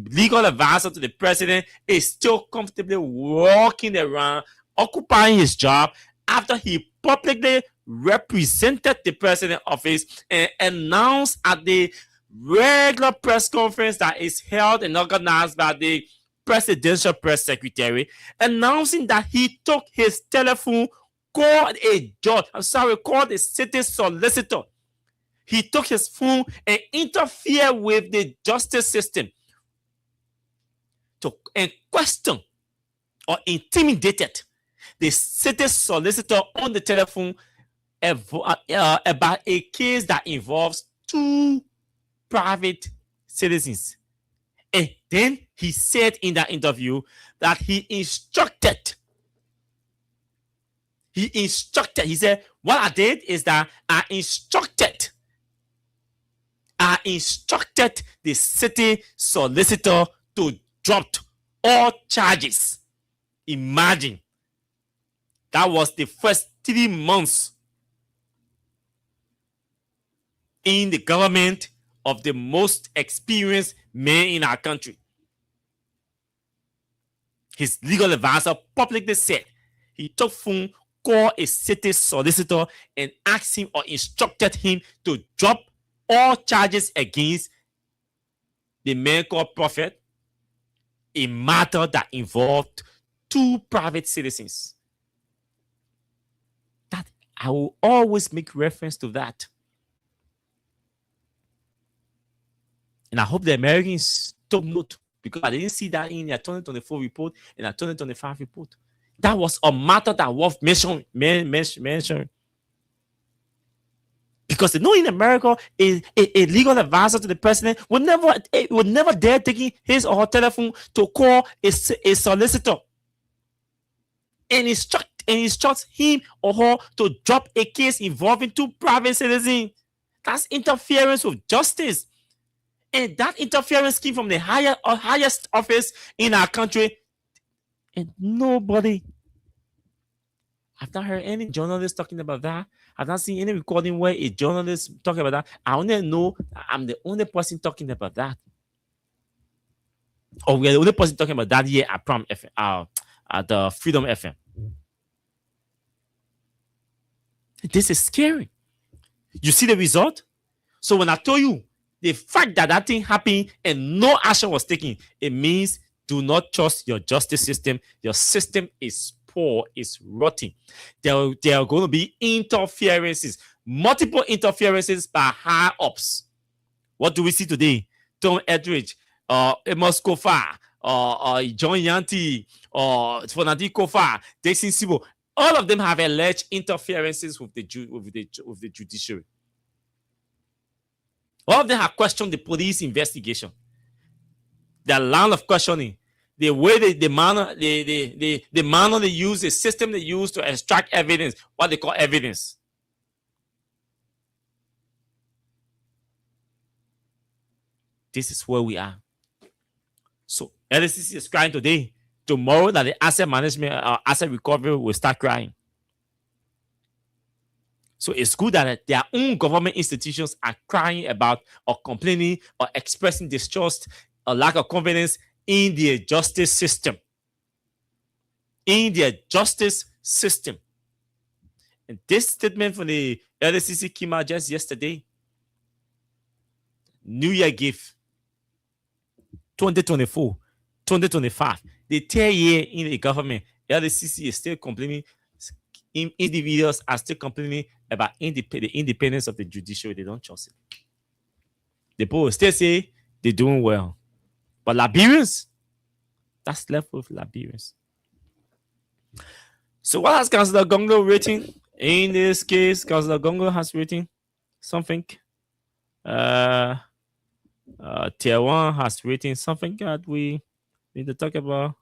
legal advisor to the president is still comfortably walking around, occupying his job after he publicly represented the president office and announced at the regular press conference that is held and organized by the presidential press secretary, announcing that he took his telephone, called a city solicitor. He took his phone and interfered with the justice system and questioned or intimidated the city solicitor on the telephone about a case that involves two private citizens. And then he said in that interview that he said, what I did is that I instructed the city solicitor to drop all charges. Imagine. That was the first 3 months in the government of the most experienced man in our country. His legal advisor publicly said he took phone, called a city solicitor, and asked him or instructed him to drop all charges against the man called Prophet, a matter that involved two private citizens. That I will always make reference to that. And I hope the Americans took note, because I didn't see that in their 2024 report and their 2025 report. That was a matter that was mentioned. Because you know, in America, a legal advisor to the president would never dare taking his or her telephone to call a solicitor and instruct him or her to drop a case involving two private citizens. That's interference with justice. And that interference came from the highest office in our country. And nobody, I've not heard any journalist talking about that. I've not seen any recording where a journalist talking about that. I only know I'm the only person talking about that. Or we're the only person talking about that here at Prom FM, at the Freedom FM. This is scary. You see the result? So when I told you The fact that that thing happened and no action was taken, it means do not trust your justice system. Your system is poor, it's rotten. There are going to be interferences, multiple interferences by high ups. What do we see today? Tom Etheridge, Amos Kofa, John Yanti, Fonadi Kofa, Dixon Sibo. All of them have alleged interferences with the judiciary. All of them have questioned the police investigation. The line of questioning, the way the manner they use, the system they use to extract evidence, what they call evidence. This is where we are. So LSCC is crying today. Tomorrow that the asset management, asset recovery will start crying. So it's good that their own government institutions are crying about or complaining or expressing distrust or lack of confidence in their justice system. In their justice system. And this statement from the LSCC came out just yesterday. New Year gift. 2024, 2025. The third year in the government, LSCC is still complaining. Individuals are still complaining about the independence of the judiciary. They don't trust it. The people still say they're doing well. But Liberians, that's left with Liberians. So what has Councillor Gongo written? In this case, Councillor Gongo has written something. Tier 1 has written something that we need to talk about.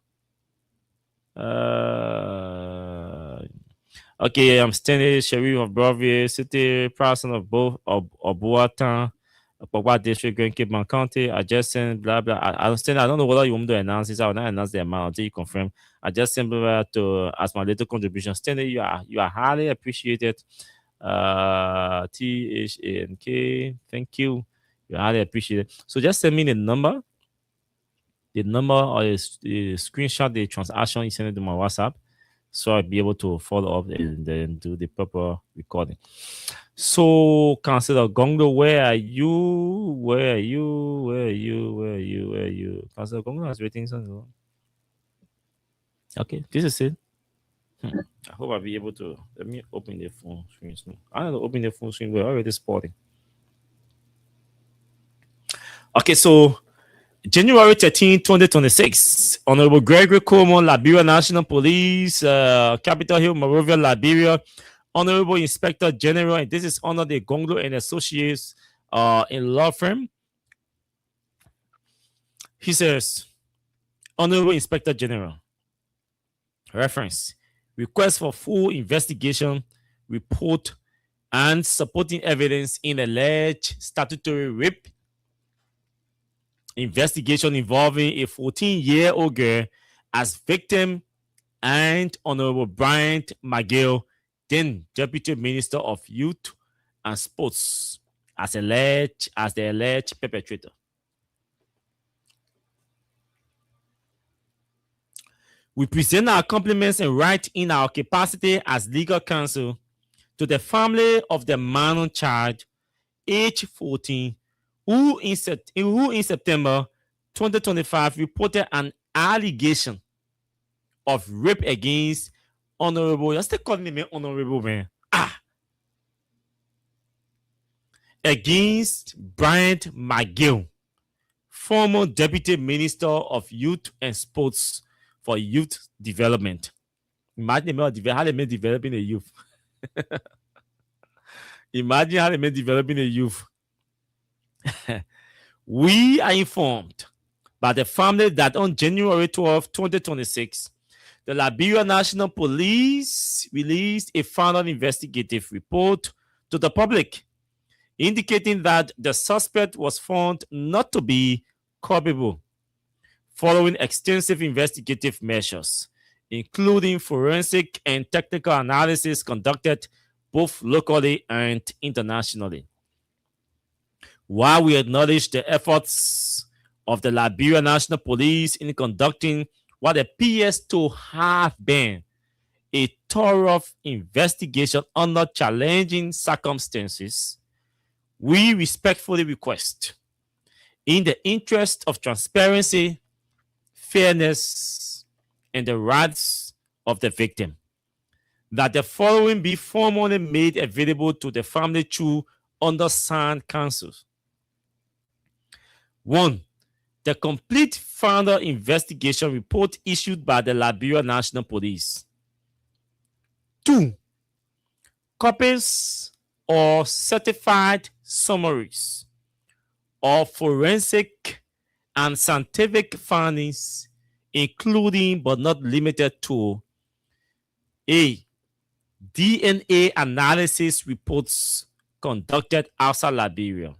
Okay, I'm standing Sheriff of Broadview, City, person of both of Boatan, Pogba District, Grand Cape County, adjacent, blah blah. I understand. I don't know whether you want to announce this. I will not announce the amount until you confirm. I just simply to as my little contribution. Stanley, you are highly appreciated. THANK, thank you. You highly appreciate it. So just send me the number or the screenshot, the transaction, you send it to my WhatsApp, so I'll be able to follow up and then do the proper recording. So, Councillor Gongo, where are you? Councillor Gongo has written something. Okay, this is it. I hope I'll be able to. Let me open the phone screen. I don't know, open the phone screen. We're already spotting. Okay, so January 13, 2026, Honorable Gregory Coleman, Liberia National Police, Capitol Hill, Monrovia, Liberia, Honorable Inspector General, and this is under the Gonglo and Associates in law firm. He says, Honorable Inspector General, reference, request for full investigation, report, and supporting evidence in alleged statutory rape investigation involving a 14-year-old girl as victim and Honorable Bryant McGill, then Deputy Minister of Youth and Sports, as the alleged perpetrator. We present our compliments and write in our capacity as legal counsel to the family of the minor child, age 14, who in September 2025 reported an allegation of rape against Honorable, you're still calling him Honorable, man. Against Bryant McGill, former Deputy Minister of Youth and Sports for Youth Development. Imagine how they made developing a youth. Imagine how they made developing a youth. We are informed by the family that on January 12, 2026, the Liberia National Police released a final investigative report to the public, indicating that the suspect was found not to be culpable following extensive investigative measures, including forensic and technical analysis conducted both locally and internationally. While we acknowledge the efforts of the Liberia National Police in conducting what appears to have been a thorough investigation under challenging circumstances, we respectfully request in the interest of transparency, fairness, and the rights of the victim, that the following be formally made available to the family through undersigned counsels. 1. The complete further investigation report issued by the Liberia National Police. 2. Copies or certified summaries of forensic and scientific findings, including but not limited to A. DNA analysis reports conducted outside Liberia.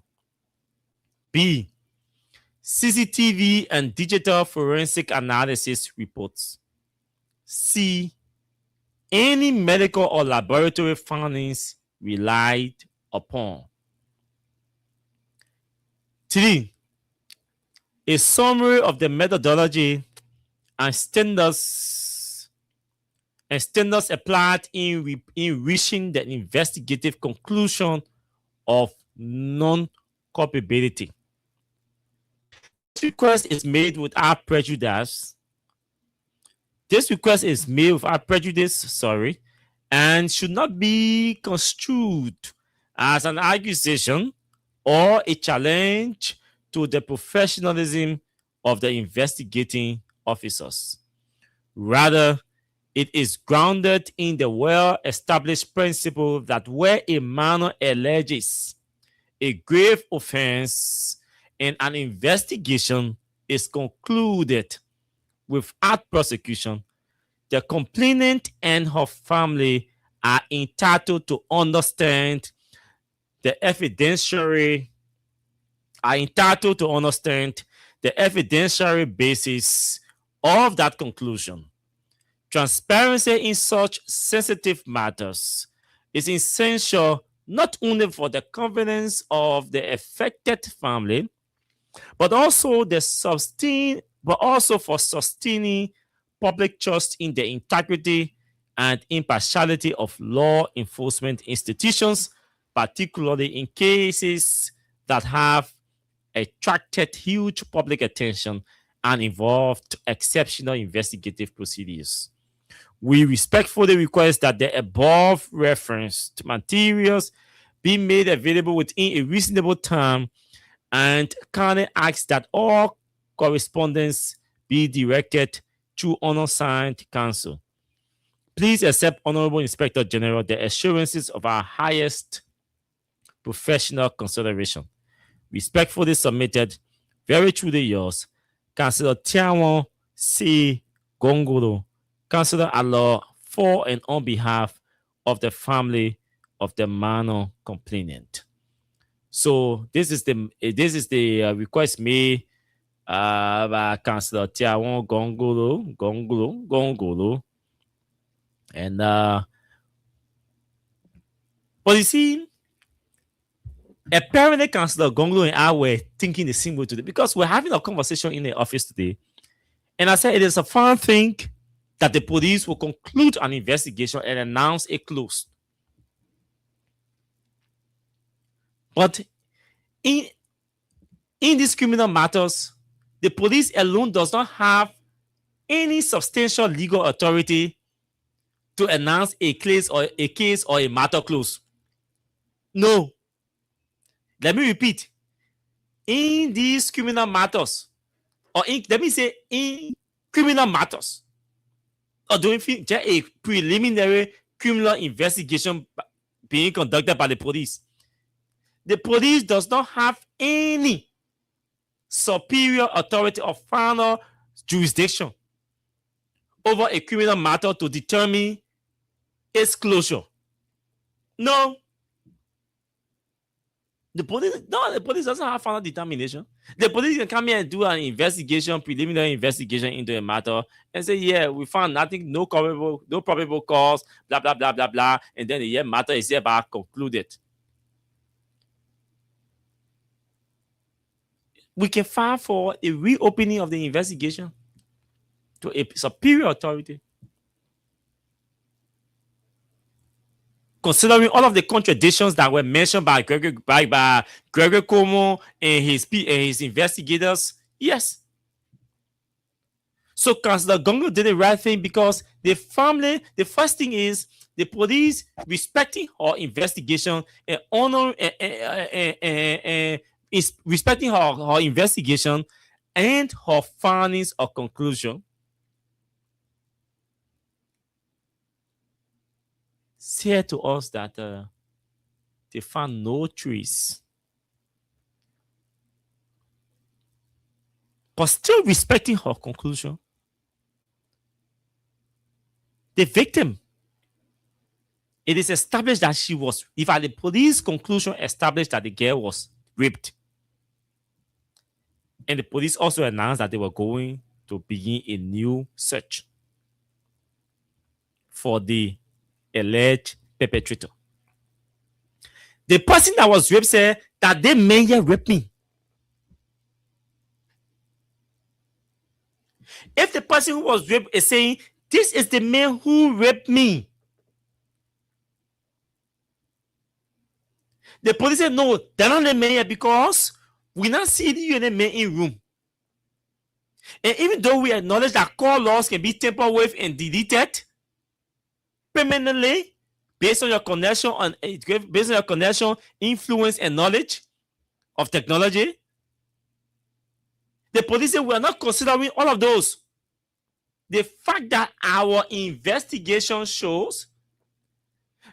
B. CCTV and digital forensic analysis reports. C. Any medical or laboratory findings relied upon. 3. A summary of the methodology and standards applied in reaching the investigative conclusion of non-culpability. This request is made without prejudice. And should not be construed as an accusation or a challenge to the professionalism of the investigating officers. Rather, it is grounded in the well-established principle that where a minor alleges a grave offense and an investigation is concluded without prosecution, the complainant and her family are entitled to understand the evidentiary basis of that conclusion. Transparency in such sensitive matters is essential not only for the confidence of the affected family, but also for sustaining public trust in the integrity and impartiality of law enforcement institutions, particularly in cases that have attracted huge public attention and involved exceptional investigative procedures. We respectfully request that the above referenced materials be made available within a reasonable time, and kindly ask that all correspondence be directed to undersigned counsel. Please accept, Honorable Inspector General, the assurances of our highest professional consideration. Respectfully submitted, very truly yours, Councillor Tiawon C. Gongolo, Councillor at Law, for and on behalf of the family of the minor complainant. So this is the request made by Councillor Tiawon Gongolo, and but you see, apparently Councillor Gongolo and I were thinking the same way today, because we're having a conversation in the office today, and I said it is a fun thing that the police will conclude an investigation and announce it closed. But in these criminal matters, the police alone does not have any substantial legal authority to announce a case or a matter closed. No. Let me repeat. In these criminal matters, in criminal matters, or doing a preliminary criminal investigation being conducted by the police does not have any superior authority or final jurisdiction over a criminal matter to determine its closure. No. The police doesn't have final determination. The police can come here and do an investigation, preliminary investigation into a matter, and say, yeah, we found nothing, no probable cause, blah, blah, blah, blah, blah, and then the matter is hereby concluded. We can file for a reopening of the investigation to a superior authority. considering all of the contradictions that were mentioned by Gregory Cuomo and his investigators, yes. So Councillor Gongo did the right thing because the first thing is the police respecting her investigation and honor is respecting her investigation and her findings or conclusion. Said to us that they found no trees, but still respecting her conclusion. The victim, it is established that she was, if at the police conclusion established that the girl was raped. And the police also announced that they were going to begin a new search for the alleged perpetrator. The person that was raped said that they may rape me. If the person who was raped is saying, this is the man who raped me, the police said, no, they're not the man because we not see you and the man in room. And even though we acknowledge that call logs can be tampered with and deleted permanently based on your connection, influence, and knowledge of technology, the police said we are not considering all of those. The fact that our investigation shows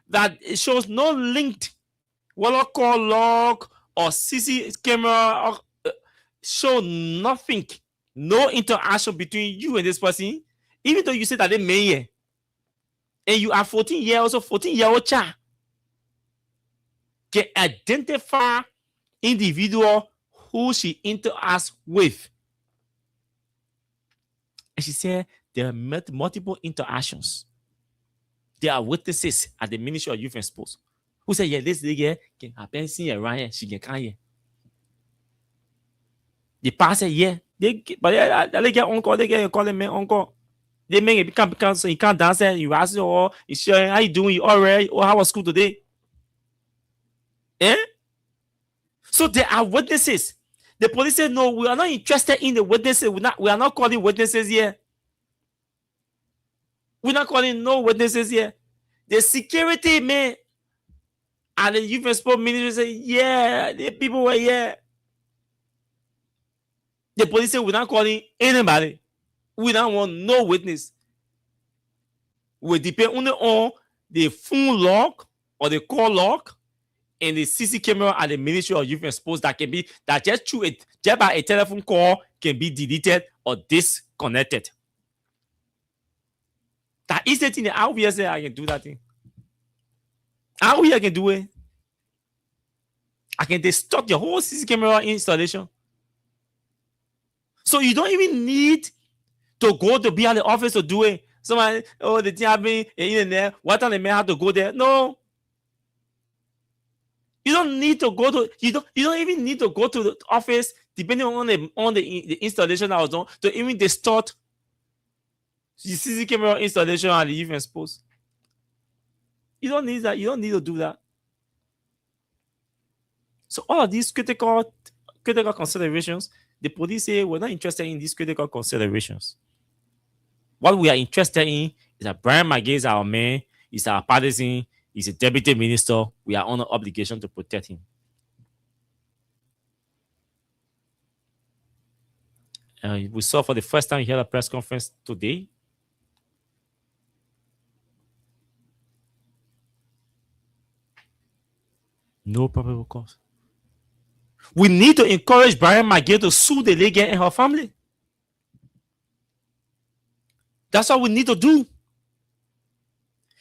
that it shows no linked, whether call log or CC camera, show nothing, no interaction between you and this person, even though you say that they may, and you are 14-year-old child, can identify individual who she interacts with. And she said there are multiple interactions. There are witnesses at the Ministry of Youth and Sports who say, yeah, this lady can happen, see around here, she can come here. The pastor, yeah, but they get uncle, they get calling me uncle. They make it become so you can't dance there. You ask you, oh, you sure how you doing? You all right? Oh, how was school today? Eh? So there are witnesses. The police said, no, we are not interested in the witnesses. We are not calling witnesses here. We're not calling no witnesses here. The security man and the youth and sport ministry say, yeah, the people were here. The police said, we're not calling anybody. We don't want no witness. We depend only on the phone log or the call log and the CC camera at the Ministry of Youth and Sports that just through it, just by a telephone call can be deleted or disconnected. That is the thing that how we say I can do that thing. How we can do it? I can distort your whole CC camera installation. So you don't even need to go to be at the office to do it. Somebody, oh, the thing happening in there. What time they may have to go there? No. You don't need to go to. You don't even need to go to the office, depending on the installation that was done, to even distort the CC camera installation at the Youth and Sports. You don't need that. You don't need to do that. So all of these critical considerations, the police say we're not interested in these critical considerations. What we are interested in is that Brian McGee is our man, he's our partisan, he's a deputy minister. We are on an obligation to protect him. We saw for the first time he held a press conference today. No probable cause. We need to encourage Brian McGee to sue the lady and her family. That's what we need to do.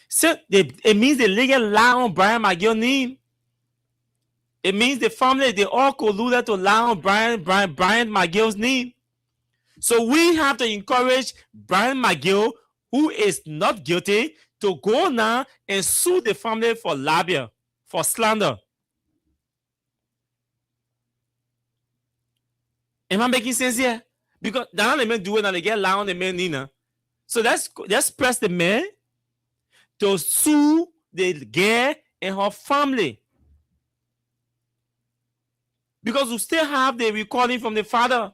So it means the lady lie on Brian McGee's name. It means the family, they all colluded to lie on Brian McGill's name. So we have to encourage Brian McGill, who is not guilty, to go now and sue the family for libel, for slander. Am I making sense here? Because now the men do it and they get lie on the man Nina. So let's press the man to sue the girl and her family. Because we still have the recording from the father.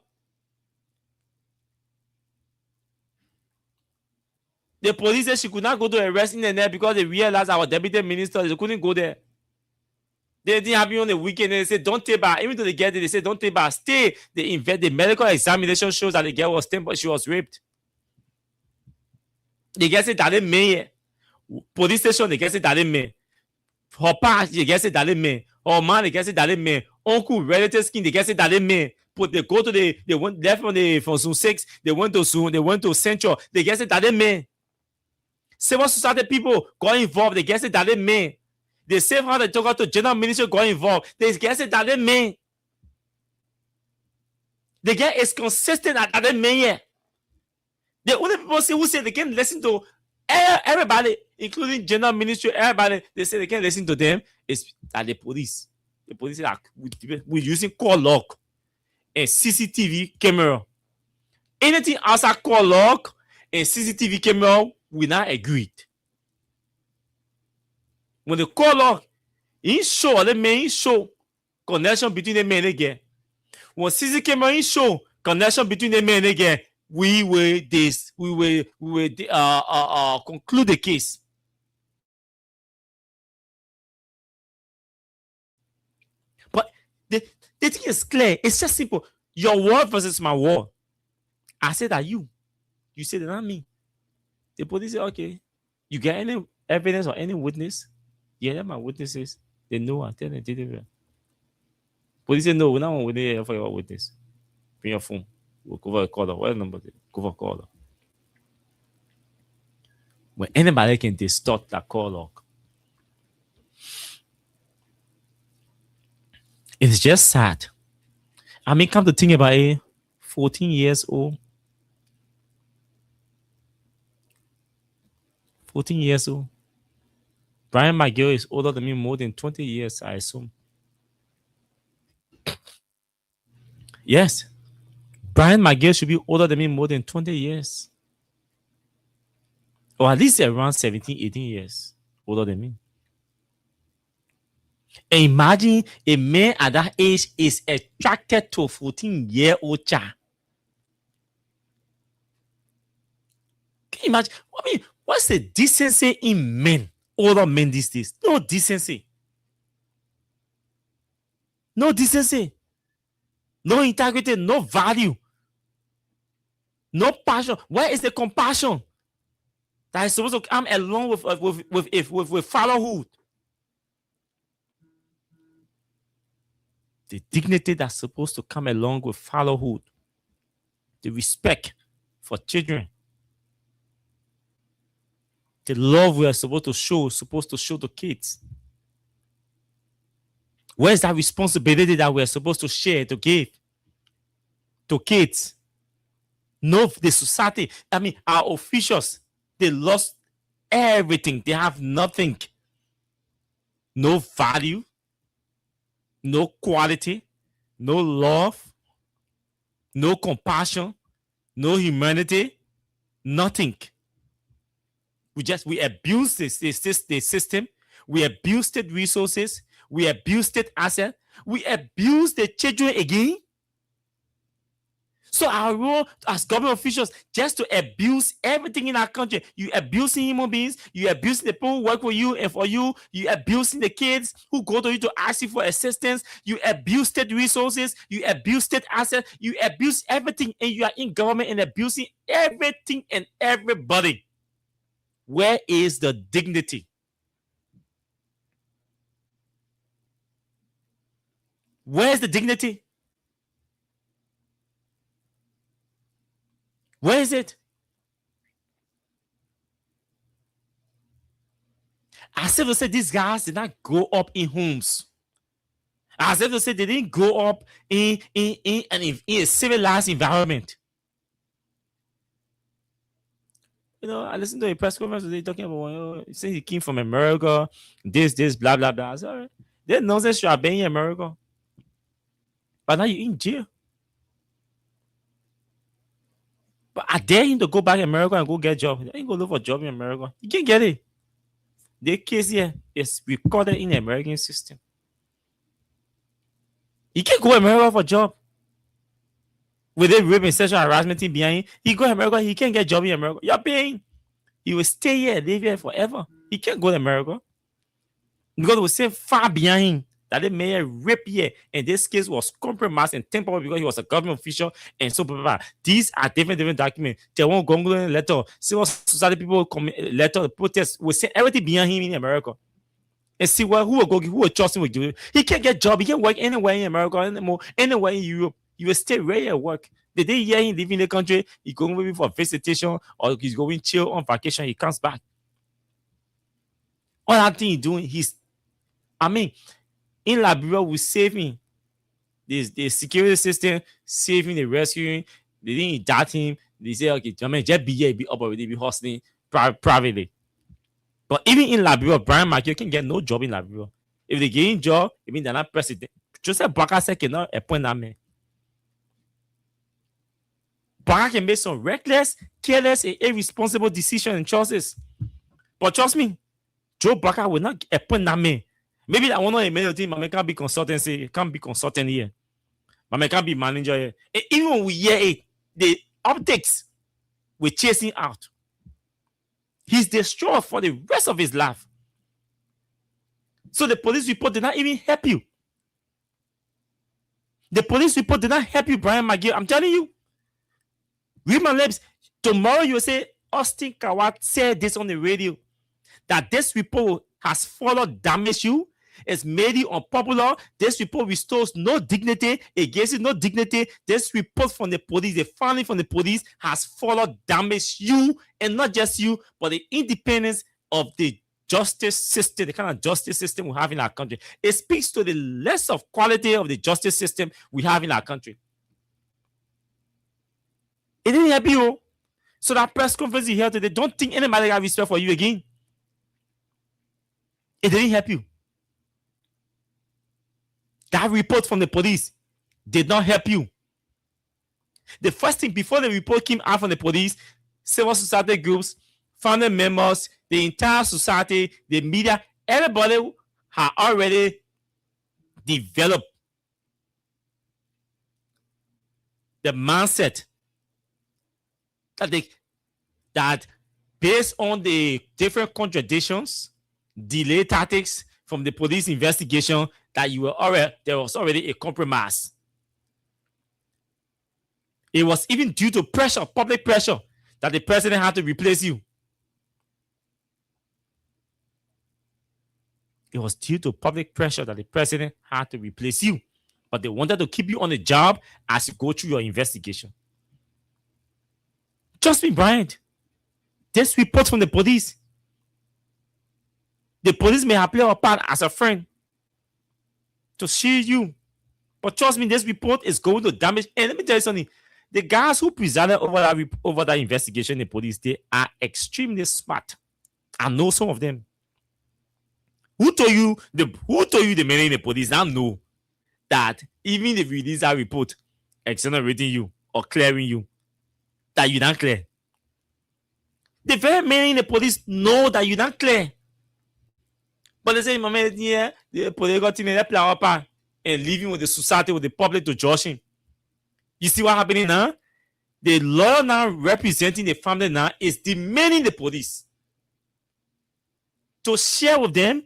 The police said she could not go to arrest in the net because they realized our deputy minister, they couldn't go there. They didn't have you on the weekend. And they said, don't take back. Even though they get it, they said, don't take back. Stay. They invent the medical examination shows that the girl was staying, but she was raped. The girl said that they made police station, the girl said that they made her past, the girl said that they made her man, the girl said that they made uncle, relative skin, the girl said that they made. But they go to they went left from Zone 6, they went to Central, the girl said that they made. Civil society people got involved, the girl said that they made. They save how they talk to general ministry got involved. They get it that they mean. The girl is consistent at that they mean. The only people who say they can listen to everybody, including general ministry, everybody, they say they can listen to them is that the police. The police are we're using call log and CCTV camera. Anything outside call log and CCTV camera, we not agreed. When the call log, he show the main show connection between the men again. When CCTV camera show connection between the men again, we will conclude the case. But the thing is clear. It's just simple. Your word versus my word. I said that you said that not me. The police say, okay, you got any evidence or any witness? Yeah, they're my witnesses. They know I tell them. Police say, no, we're not going to for your witness. Bring your phone. We'll cover a caller. What number? Cover a caller. When anybody can distort that call log, it's just sad. I mean, come to think about it, 14 years old. 14 years old. Brian McGill is older than me more than 20 years, I assume. Yes. Brian McGill should be older than me more than 20 years. Or at least around 17, 18 years older than me. And imagine a man at that age is attracted to a 14-year-old child. Can you imagine? I mean, what's the decency in men? Older men these days. No decency. No decency. No integrity. No value. No passion. Where is the compassion that is supposed to come along with fatherhood? The dignity that's supposed to come along with fatherhood. The respect for children. The love we are supposed to show to kids. Where's that responsibility that we are supposed to share, to give to kids? No, the society, I mean, our officials, they lost everything. They have nothing. No value, no quality, no love, no compassion, no humanity, nothing. We abused the system. We abused the resources. We abused the asset. We abused the children again. So our role as government officials just to abuse everything in our country. You abusing human beings. You abusing the people who work for you and for you. You abusing the kids who go to you to ask you for assistance. You abuse state resources. You abuse state assets. You abuse everything, and you are in government and abusing everything and everybody. Where is the dignity? Where is the dignity? Where is it? As if to say these guys did not grow up in homes. As if to say they didn't grow up in a civilized environment. You know, I listened to a press conference today talking about, saying he came from America, this, blah, blah, blah. I said, all right. There's nonsense you are being in America. But now you're in jail. But I dare him to go back to America and go get a job. He ain't going to look for a job in America. You can't get it. the case here is recorded in the American system. He can't go to America for a job. With the rape and sexual harassment thing behind him, he go to America, he can't get a job in America. You're paying. He will stay here, live here forever. He can't go to America. Because it was so far behind him that they made a rape here. And this case was compromised and temporary because he was a government official and so blah, blah, blah. These are different documents. They won't go letter. Civil society people letter protest. We send everything behind him in America. And see who will trust him with do it. He can't get a job. He can't work anywhere in America anymore, anywhere in Europe. You will stay ready at work. The day you hear him leaving the country, he going maybe for visitation or he's going chill on vacation, he comes back. All that thing he's doing, in Liberia, we saving the security system, saving the rescuing. They didn't indict him. They say, okay, just be here, be up already, be hustling privately. But even in Liberia, Brian McGill can get no job in Liberia. If they get a job, it means they're not president. Joseph Boakai said cannot appoint that man. Boakai can make some reckless, careless, and irresponsible decisions and choices. But trust me, Joe Boakai will not appoint that man. Maybe that one of the many things, Mama can't be consultancy, can't be consultant here. Mama can't be manager here. And even when we hear it, the optics we're chasing out. He's destroyed for the rest of his life. So the police report did not even help you. The police report did not help you, Brian McGill. I'm telling you. Read my lips. Tomorrow you will say, Austin Kawat said this on the radio, that this report has further damaged you. It's made you unpopular. This report restores no dignity. It gives you no dignity. This report from the police, the finding from the police, has further damaged you, and not just you, but the independence of the justice system, the kind of justice system we have in our country. It speaks to the less of quality of the justice system we have in our country. It didn't help you. So that press conference you heard today, don't think anybody got respect for you again. It didn't help you. That report from the police did not help you. The first thing, before the report came out from the police, civil society groups, family members, the entire society, the media, everybody had already developed the mindset that based on the different contradictions, delay tactics from the police investigation, that there was already a compromise. It was even due to pressure, public pressure, that the president had to replace you. It was due to public pressure that the president had to replace you. But they wanted to keep you on the job as you go through your investigation. Trust me, Brian. This report from the police may have played a part as a friend to shield you. But trust me, this report is going to damage. And let me tell you something. The guys who presided over that investigation, the police, they are extremely smart. I know some of them. Who told you the men in the police now know that even if you release that report exonerating you or clearing you, that you're not clear? The very men in the police know that you're not clear. But they say, Mama, yeah, the political team they play our part and living with the society, with the public to judge him. You see what happening now? The lawyer now representing the family now is demanding the police to share with them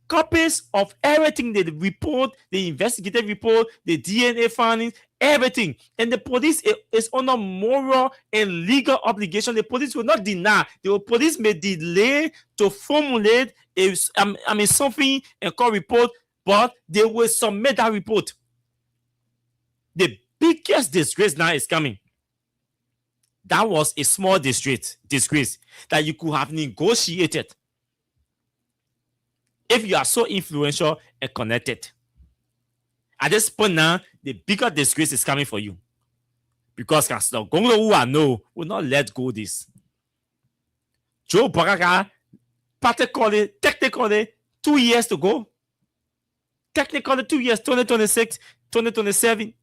copies of everything, the report, the investigative report, the DNA findings, everything. And the police is under moral and legal obligation. The police will not deny. The police may delay to formulate something and call report, but they will submit that report. The biggest disgrace now is coming. That was a small disgrace that you could have negotiated if you are so influential and connected. At this point now, the bigger disgrace is coming for you. Because the Gonglo who I know will not let go this. Joe Boakai, technically 2 years to go. Technically 2 years, 2026, 2027.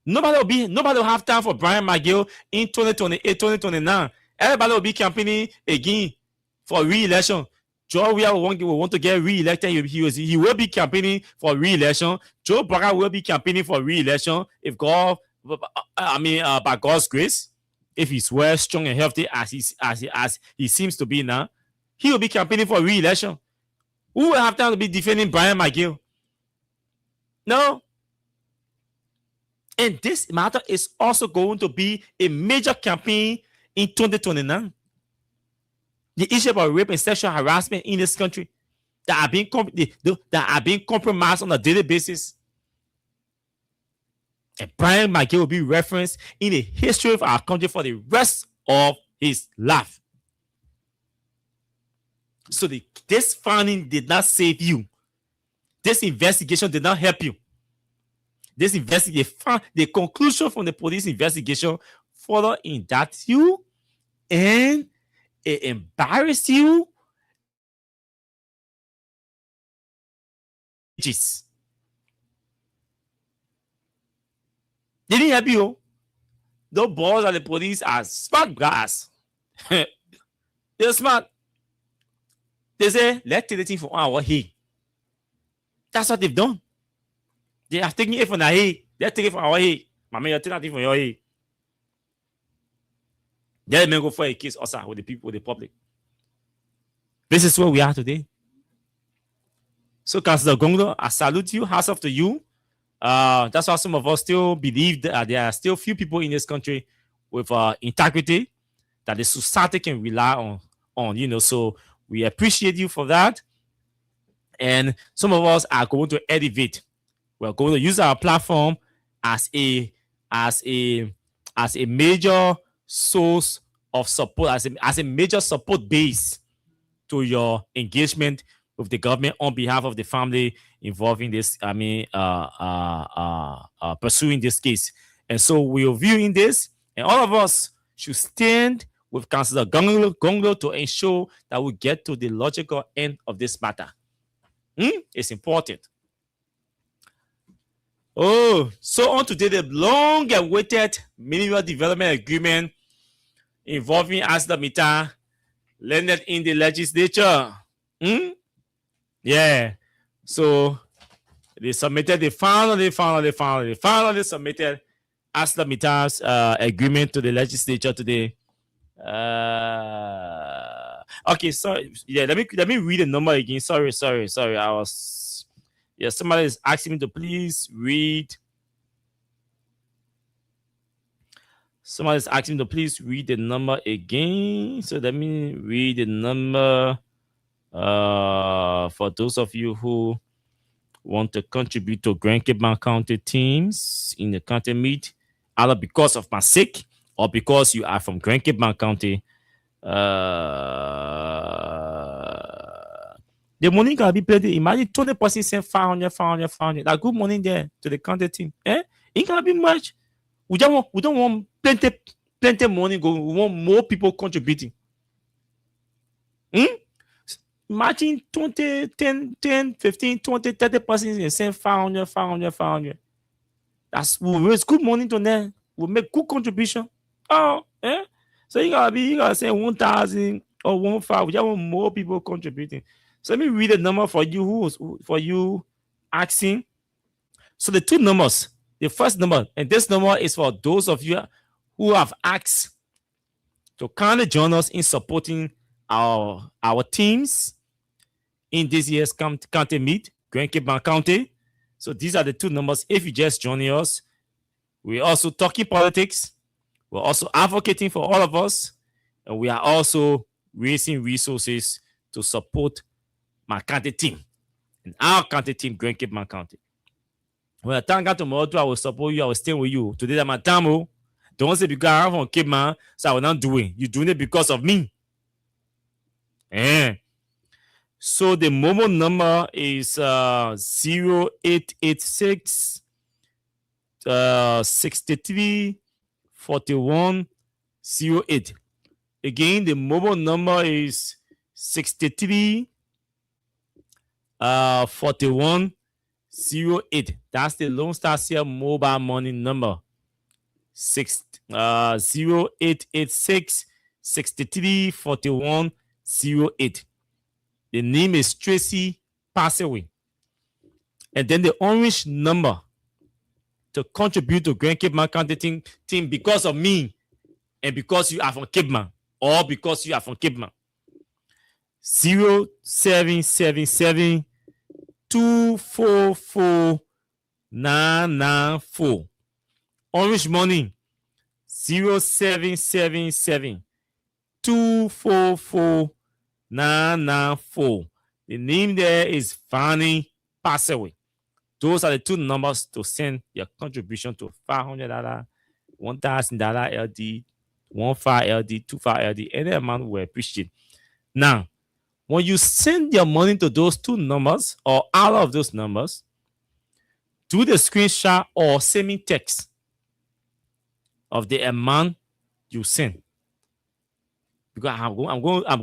Nobody will have time for Brian McGill in 2028, 2029. Everybody will be campaigning again for re-election. Joe will want to get re-elected. He will be campaigning for re-election. Joe Biden will be campaigning for re-election if by God's grace, if he's well, strong, and healthy as he seems to be now, he will be campaigning for re-election. Who will have time to be defending Brian McGill? No. And this matter is also going to be a major campaign in 2029. The issue about rape and sexual harassment in this country that are being compromised on a daily basis. And Brian McGill will be referenced in the history of our country for the rest of his life. So this finding did not save you. This investigation did not help you. This investigation, the conclusion from the police investigation further indict you and it embarrassed you. They didn't help you. Those boys at the police are smart guys. They're smart. They say, let's take the thing from our head. That's what they've done. They are taking it from our head. They're taking it from our head. Mama, you're taking that thing from your head. Let me go for a case also with the people, with the public. This is where we are today. So, Councillor Gonglo, I salute you. Hats off to you. That's why some of us still believe that there are still few people in this country with integrity that the society can rely on. So we appreciate you for that. And some of us are going to elevate. We're going to use our platform as a major source of support, as a major support base to your engagement with the government on behalf of the family involving this, pursuing this case. And so we are viewing this, and all of us should stand with Councillor Gonglo to ensure that we get to the logical end of this matter. It's important. Oh, so on today, the long-awaited Mineral Development Agreement involving ArcelorMittal landed in the legislature. Yeah. So they finally submitted ArcelorMittal's agreement to the legislature today. Okay, sorry. Yeah, let me read the number again. Sorry. Somebody is asking me to please read. Somebody is asking me to please read the number again. So let me read the number for those of you who want to contribute to Grand Cape Mount County teams in the county meet, either because of my sake or because you are from Grand Cape Mount County. The money can be plenty. Imagine 20% send 500. That good money there to the county team. It can't be much. We don't want plenty money going. We want more people contributing. Imagine 20, 10, 15, 20, 30% and send 500. We'll raise good money to them. We'll make good contribution. So you gotta send 1,000 or 1,500. We just want more people contributing. So let me read the number for you asking. So the two numbers, the first number, and this number is for those of you who have asked to kindly join us in supporting our teams in this year's county meet, Grand Cape Mount County. So these are the two numbers. If you just join us, we're also talking politics. We're also advocating for all of us, and we are also raising resources to support my county team and our county team, Grand Cape Mount County. When I thank God tomorrow, I will support you. I will stay with you. Today, I'm at Tamu. Don't say because I'm from Cape Mount, so I will not do it. You're doing it because of me. So the mobile number is 0886 63 41 08. Again, the mobile number is 63 41 08. That's the Lone Star Sierra mobile money number. 0886 63 41 08. The name is Tracy Passaway. And then the orange number to contribute to Grand Cape Man County team because of me and because you are from Cape Man or because you are from Cape Man. 0777 244 994. Orange money 0777 244 994. The name there is Fanny Passaway. Those are the two numbers to send your contribution to $500, $1,000 LD, 15 LD, 25 LD. Any amount we appreciate. Now, when you send your money to those two numbers or out of those numbers, do the screenshot or send me text of the amount you send. Because I'm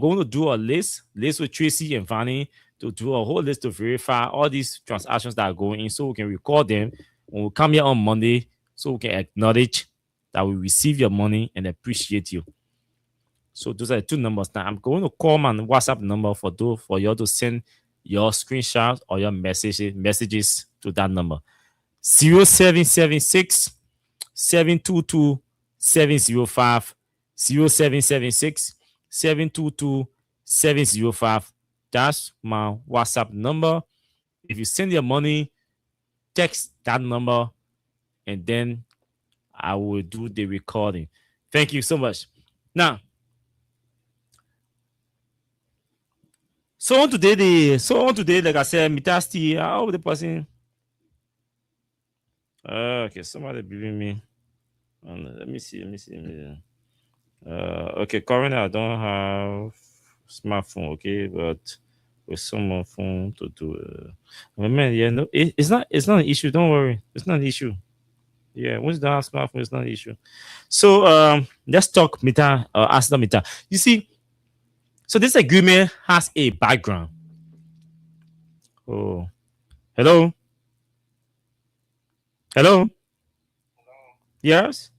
going to do a list with Tracy and Vanny to do a whole list to verify all these transactions that are going in so we can record them when we come here on Monday so we can acknowledge that we receive your money and appreciate you. So those are the two numbers. Now I'm going to call my WhatsApp number for you to send your screenshots or your messages to that number. 0776 722 705 0776 722 705. That's my WhatsApp number. If you send your money, text that number, and then I will do the recording. Thank you so much. Now, so on today, like I said, Mitasti, how the person? Okay, somebody believe me. Let me see. Okay, currently I don't have smartphone, okay, but with some phone to do. Man, yeah, no, it's not an issue. Don't worry, it's not an issue. Yeah, once you don't have smartphone, it's not an issue. So let's talk Mita. Ask the Mita. You see, so this agreement has a background. Oh, hello. Yes.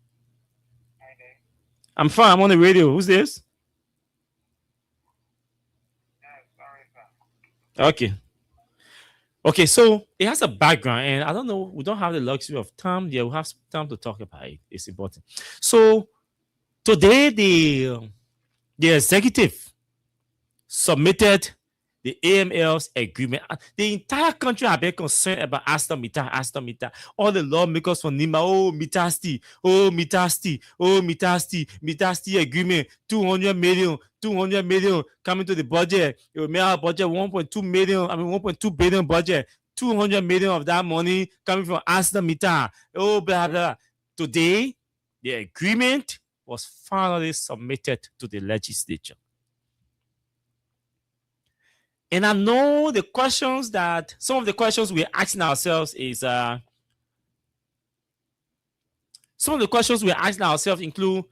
I'm fine. I'm on the radio. Who's this? Okay. So it has a background, and I don't know. We don't have the luxury of time. Yeah, we have time to talk about it. It's important. So today, the executive submitted the AML's agreement. The entire country have been concerned about Aston Mita. All the lawmakers from Nima, Mitasti agreement, 200 million coming to the budget. It will make our budget 1.2 billion budget. 200 million of that money coming from Aston Mita. Blah, blah. Today, the agreement was finally submitted to the legislature. And I know some of the questions we're asking ourselves include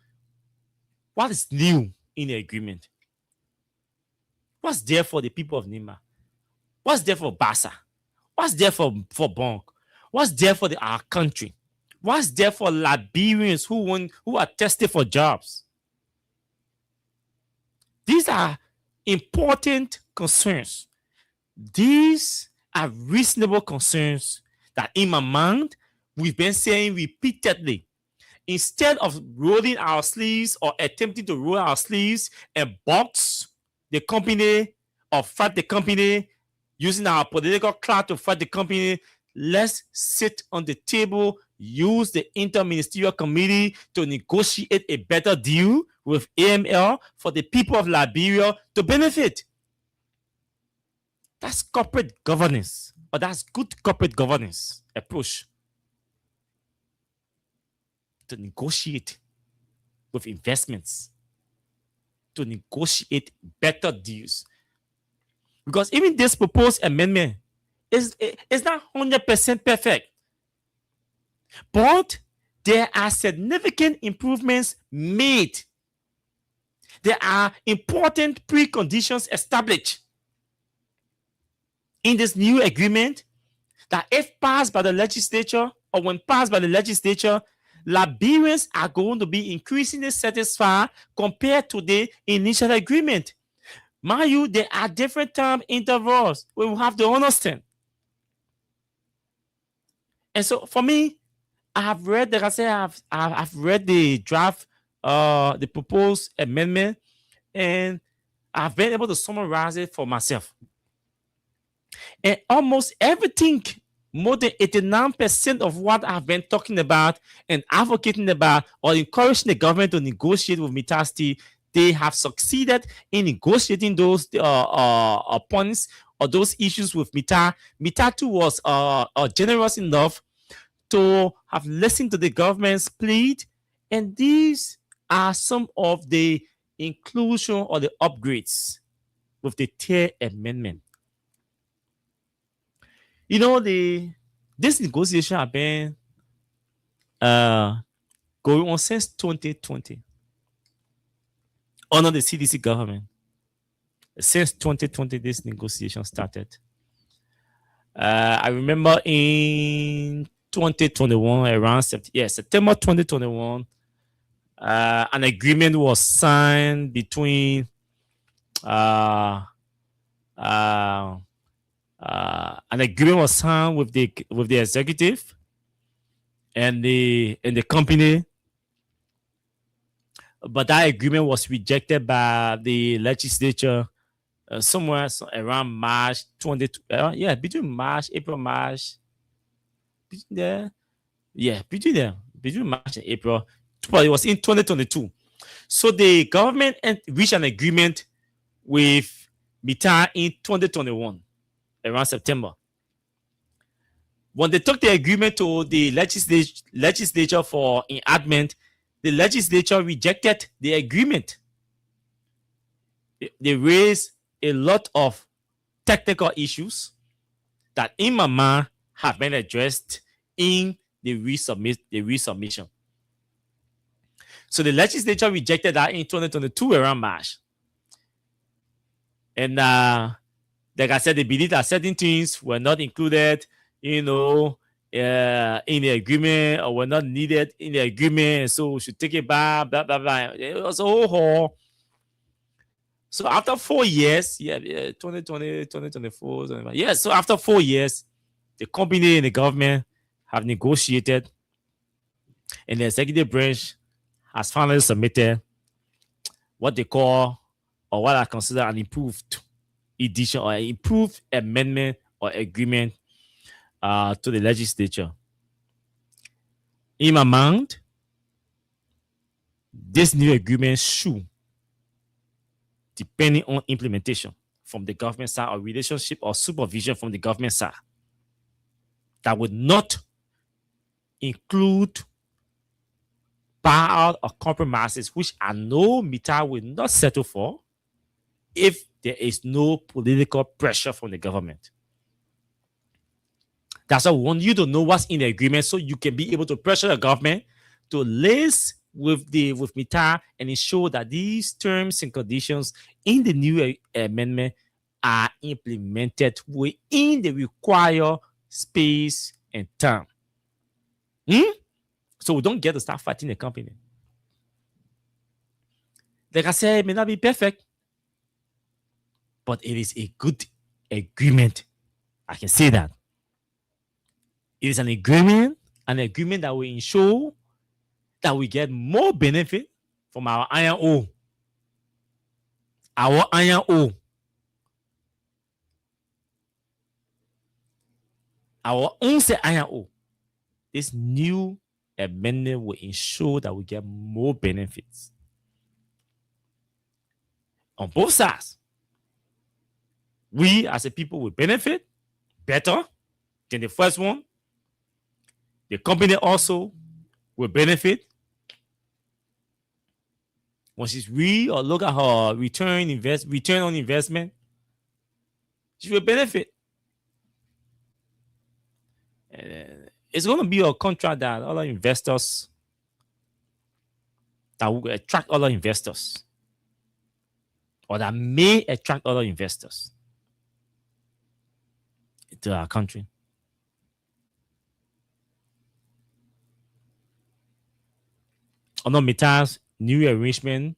what is new in the agreement? What's there for the people of Nima? What's there for Bassa? What's there for Bonk? What's there for our country? What's there for Liberians who are tested for jobs? These are important concerns. These are reasonable concerns that in my mind we've been saying repeatedly. Instead of rolling our sleeves or attempting to roll our sleeves and box the company or fight the company using our political clout to fight the company, let's sit on the table, use the interministerial committee to negotiate a better deal with AML for the people of Liberia to benefit. That's corporate governance, or that's good corporate governance approach. To negotiate with investments, to negotiate better deals. Because even this proposed amendment is not 100% perfect. But there are significant improvements made. There are important preconditions established in this new agreement that if passed by the legislature, or when passed by the legislature, Liberians are going to be increasingly satisfied compared to the initial agreement. Mind you, there are different time intervals we will have to understand. And so for me, I have read, like I said, I've read the draft, the proposed amendment, and I've been able to summarize it for myself. And almost everything, more than 89% of what I've been talking about and advocating about or encouraging the government to negotiate with Mittal Steel, they have succeeded in negotiating those points or those issues with Mittal. Mittal too was generous enough to have listened to the government's plea, and these are some of the inclusion or the upgrades with the third amendment. You know, this negotiation have been going on since 2020 under the CDC government. Since 2020, this negotiation started. I remember in 2021, around September 2021, an agreement was signed between an agreement was signed with the executive and the company, but that agreement was rejected by the legislature somewhere around March 20. Between March, April, March. Between March and April. But it was in 2022. So the government reached an agreement with Mittal in 2021, around September. When they took the agreement to the legislature for enactment, the legislature rejected the agreement. They raised a lot of technical issues that, in my mind, have been addressed in the resubmission. So the legislature rejected that in 2022 around March. And like I said, they believe that certain things were not included, in the agreement, or were not needed in the agreement, and so we should take it back, blah, blah, blah. It was a whole haul. So after 4 years, 2020, 2024, so after 4 years, the company and the government have negotiated, and the executive branch has finally submitted what they call, or what I consider, an improved edition or an improved amendment or agreement to the legislature. In my mind, this new agreement should, depending on implementation from the government side or relationship or supervision from the government side, that would not include buyout or compromises, which I know Mittal will not settle for if there is no political pressure from the government. That's why we want you to know what's in the agreement, so you can be able to pressure the government to liaise with Mittal and ensure that these terms and conditions in the new amendment are implemented within the required space and time. So we don't get to start fighting the company. Like I said, it may not be perfect, but it is a good agreement. I can say that. It is an agreement that will ensure that we get more benefit from our iron ore. Our iron ore. Our own iron ore. This new amendment will ensure that we get more benefits on both sides. We as a people will benefit better than the first one. The company also will benefit. Once she's or look at her return on investment, she will benefit. It's going to be a contract that other investors, that will attract other investors, or that may attract other investors into our country. Under Mittal's new arrangement.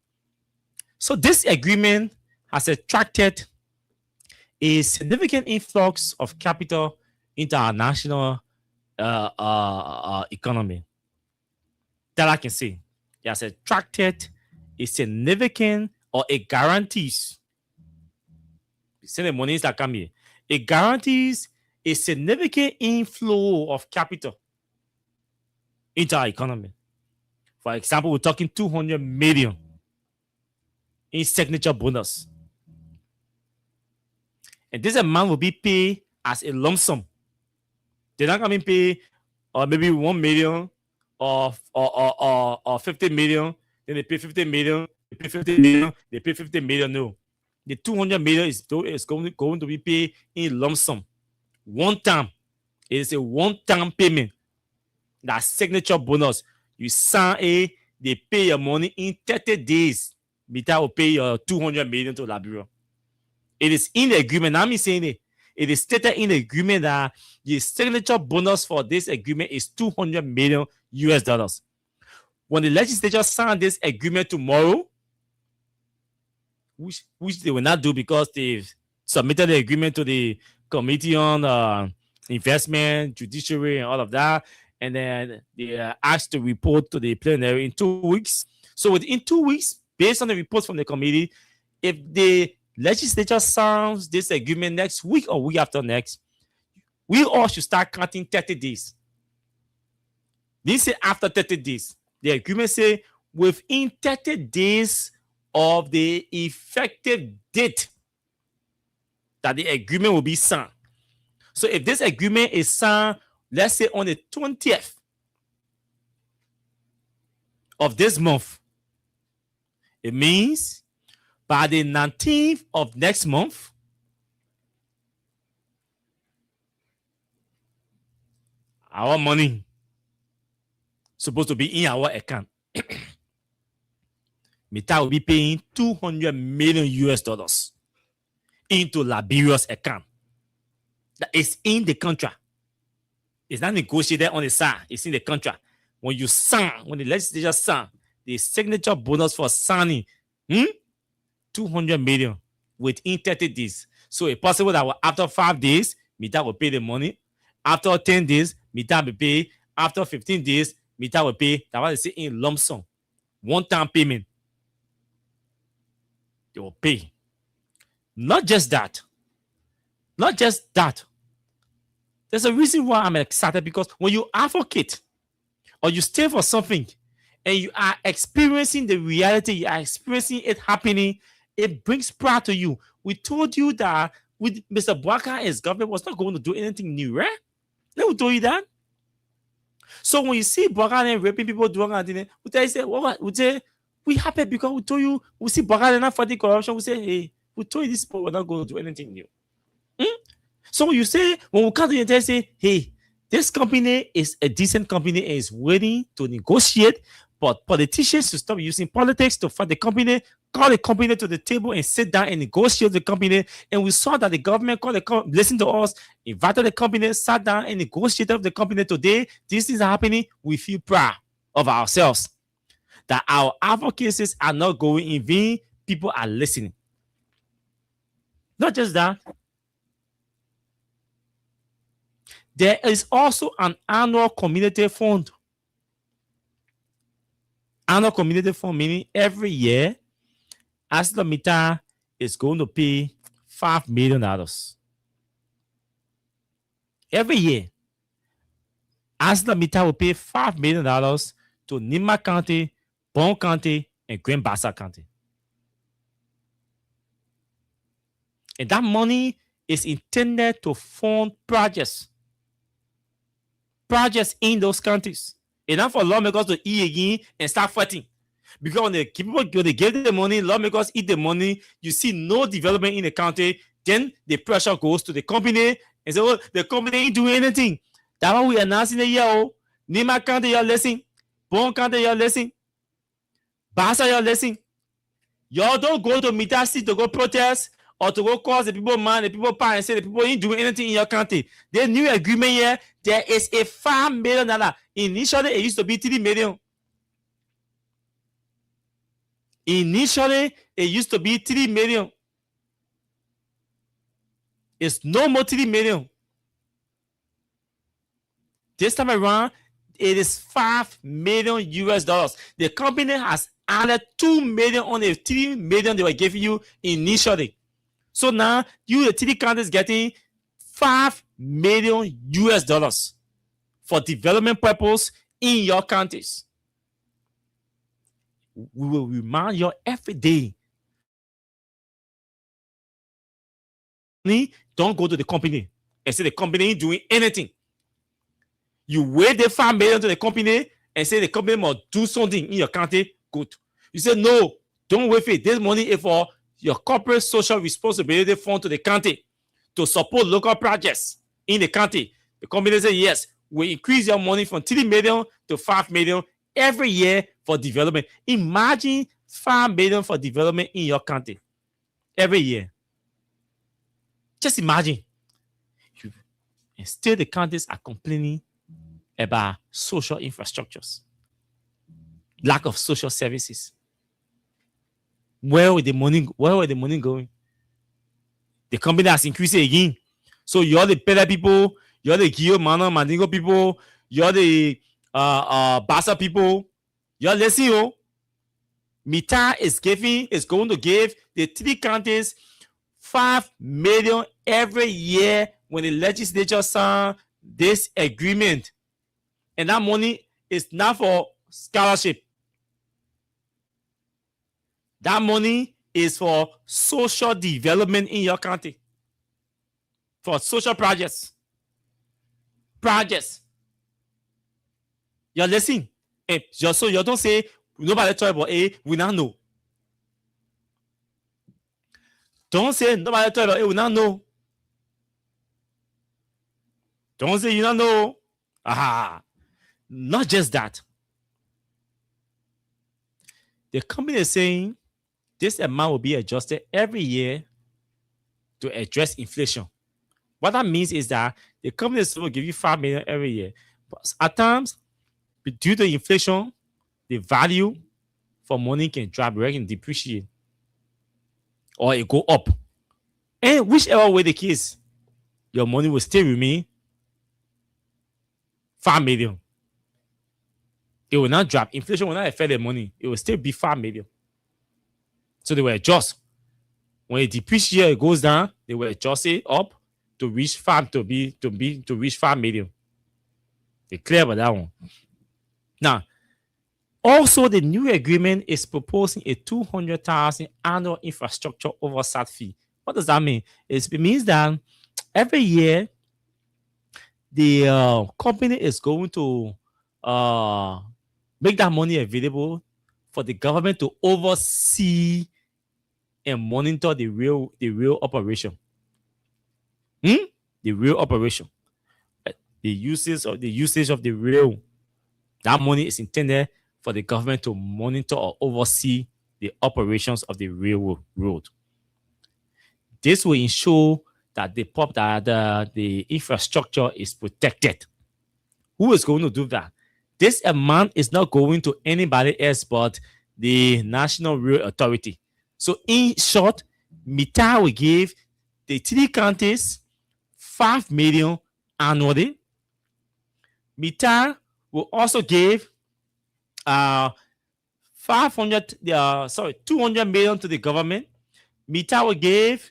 So this agreement has attracted a significant influx of capital into our national economy. That I can say. It has attracted a significant or it guarantees. See the monies that come here. It guarantees a significant inflow of capital into our economy. For example, we're talking 200 million in signature bonus. And this amount will be paid as a lump sum. They're not going to pay maybe 1 million or 50 million. Then they pay 50 million. They pay 50 million. They pay 50 million. No. The 200 million is going to be paid in lump sum. One time. It is a one-time payment. That signature bonus. You sign they pay your money in 30 days. Mita will pay your 200 million to Liberia. It is in the agreement. I'm saying it. It is stated in the agreement that the signature bonus for this agreement is 200 million US dollars. When the legislature sign this agreement tomorrow, which they will not do because they've submitted the agreement to the Committee on Investment, Judiciary, and all of that, and then they are asked to report to the plenary in 2 weeks. So within 2 weeks, based on the report from the committee, if the legislature signs this agreement next week or week after next, we all should start counting 30 days. This say after 30 days. The agreement say within 30 days of the effective date that the agreement will be signed. So if this agreement is signed, let's say on the 20th of this month, it means by the 19th of next month, our money supposed to be in our account. Mita will be paying 200 million US dollars into Liberia's account. That is in the contract. It's not negotiated on the side. It's in the contract. When you sign, when the legislature sign, the signature bonus for signing, 200 million within 30 days. So it's possible that after 5 days, Mita will pay the money. After 10 days, Mita will pay. After 15 days, Mita will pay. That's why they say in lump sum. One-time payment. They will pay. Not just that. Not just that. There's a reason why I'm excited, because when you advocate or you stay for something and you are experiencing the reality, you are experiencing it happening, it brings pride to you. We told you that with Mr. Bouaka and his government was not going to do anything new, right? They will tell you that. So when you see Bouaka and raping people doing anything, we say, we say, we happy because we told you, we see Bouaka not fighting corruption. We say, hey, we told you this people were not going to do anything new. So you say, when we come to you and say, hey, this company is a decent company and is willing to negotiate, but politicians should stop using politics to fight the company, call the company to the table and sit down and negotiate with the company. And we saw that the government listened to us, invited the company, sat down and negotiated with the company. Today, these things are happening. We feel proud of ourselves that our advocacies are not going in vain. People are listening. Not just that. There is also an annual community fund. Annual community fund meaning every year, ArcelorMittal is going to pay $5 million. Every year, ArcelorMittal will pay $5 million to Nima County, Bon County, and Grand Bassa County. And that money is intended to fund projects in those counties. Enough for lawmakers to eat again and start fighting. Because when they give the money, lawmakers eat the money, you see no development in the county, then the pressure goes to the company and say, oh, the company ain't doing anything. That's why we are announcing the year, oh, Nima County, you're listening. Bon County, you're listening. Bassa, you're listening. Y'all don't go to Mita City to go protest or to go cause the people mad, the people power and say the people ain't doing anything in your country. The new agreement here, there is a $5 million. Initially, it used to be $3 million. Initially, it used to be $3 million. It's no more 3 million. This time around, it is 5 million US dollars. The company has added 2 million on the 3 million they were giving you initially. So now you, the TD county, is getting 5 million US dollars for development purpose in your counties. We will remind you every day. Don't go to the company and say the company ain't doing anything. You wait the 5 million to the company and say the company must do something in your county. Good. You say no, don't wait for it. This money is for your corporate social responsibility fund to the county to support local projects in the county. The company say yes, we increase your money from 3 million to 5 million every year for development. Imagine 5 million for development in your county every year. Just imagine. And still the counties are complaining about social infrastructures, lack of social services. Where will the money going? The company has increased it again. So you're the better people, you're the Gio, Mana, Mandingo people, you're the Bassa people, you're listening. Mita is going to give the 3 counties 5 million every year when the legislature signed this agreement. And that money is not for scholarship. That money is for social development in your county. For social projects. You're listening. And so you don't say, nobody talk about it, we now know. Don't say, nobody talk about it, we now know. Don't say, you don't know. Not just that. The company is saying this amount will be adjusted every year to address inflation. What that means is that the company is supposed to give you 5 million every year. But at times, due to inflation, the value for money can drop, it can depreciate, or it go up. And whichever way the case, your money will still remain 5 million. It will not drop. Inflation will not affect the money. It will still be 5 million. So they will adjust. When it depreciates, it goes down. They will adjust it up to reach 5 million. They're clear about that one. Now, also the new agreement is proposing a 200,000 annual infrastructure oversight fee. What does that mean? It means that every year the company is going to make that money available for the government to oversee and monitor the real operation. The real operation. The usage of the rail. That money is intended for the government to monitor or oversee the operations of the railroad. This will ensure that the infrastructure is protected. Who is going to do that? This amount is not going to anybody else but the National Rail Authority. So in short, Mita will give the 3 counties 5 million annually. Mita will also give 200 million to the government. Mita will give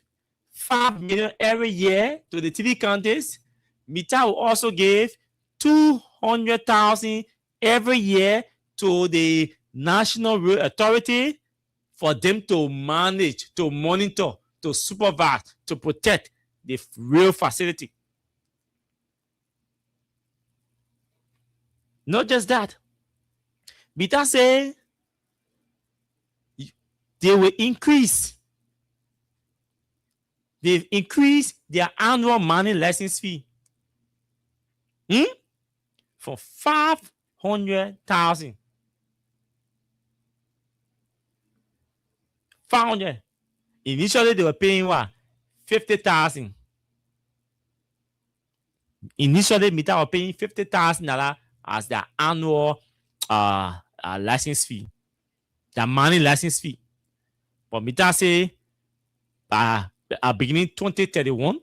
5 million every year to the 3 counties. Mita will also give 200,000 every year to the National Rail Authority for them to manage, to monitor, to supervise, to protect the rail facility. Not just that. Mita say they will increase. They've increased their annual money license fee for 500,000. 500. Initially, they were paying what? 50,000. Initially, Mita were paying $50,000 as their annual license fee, their money license fee. But Mita say, beginning 2031,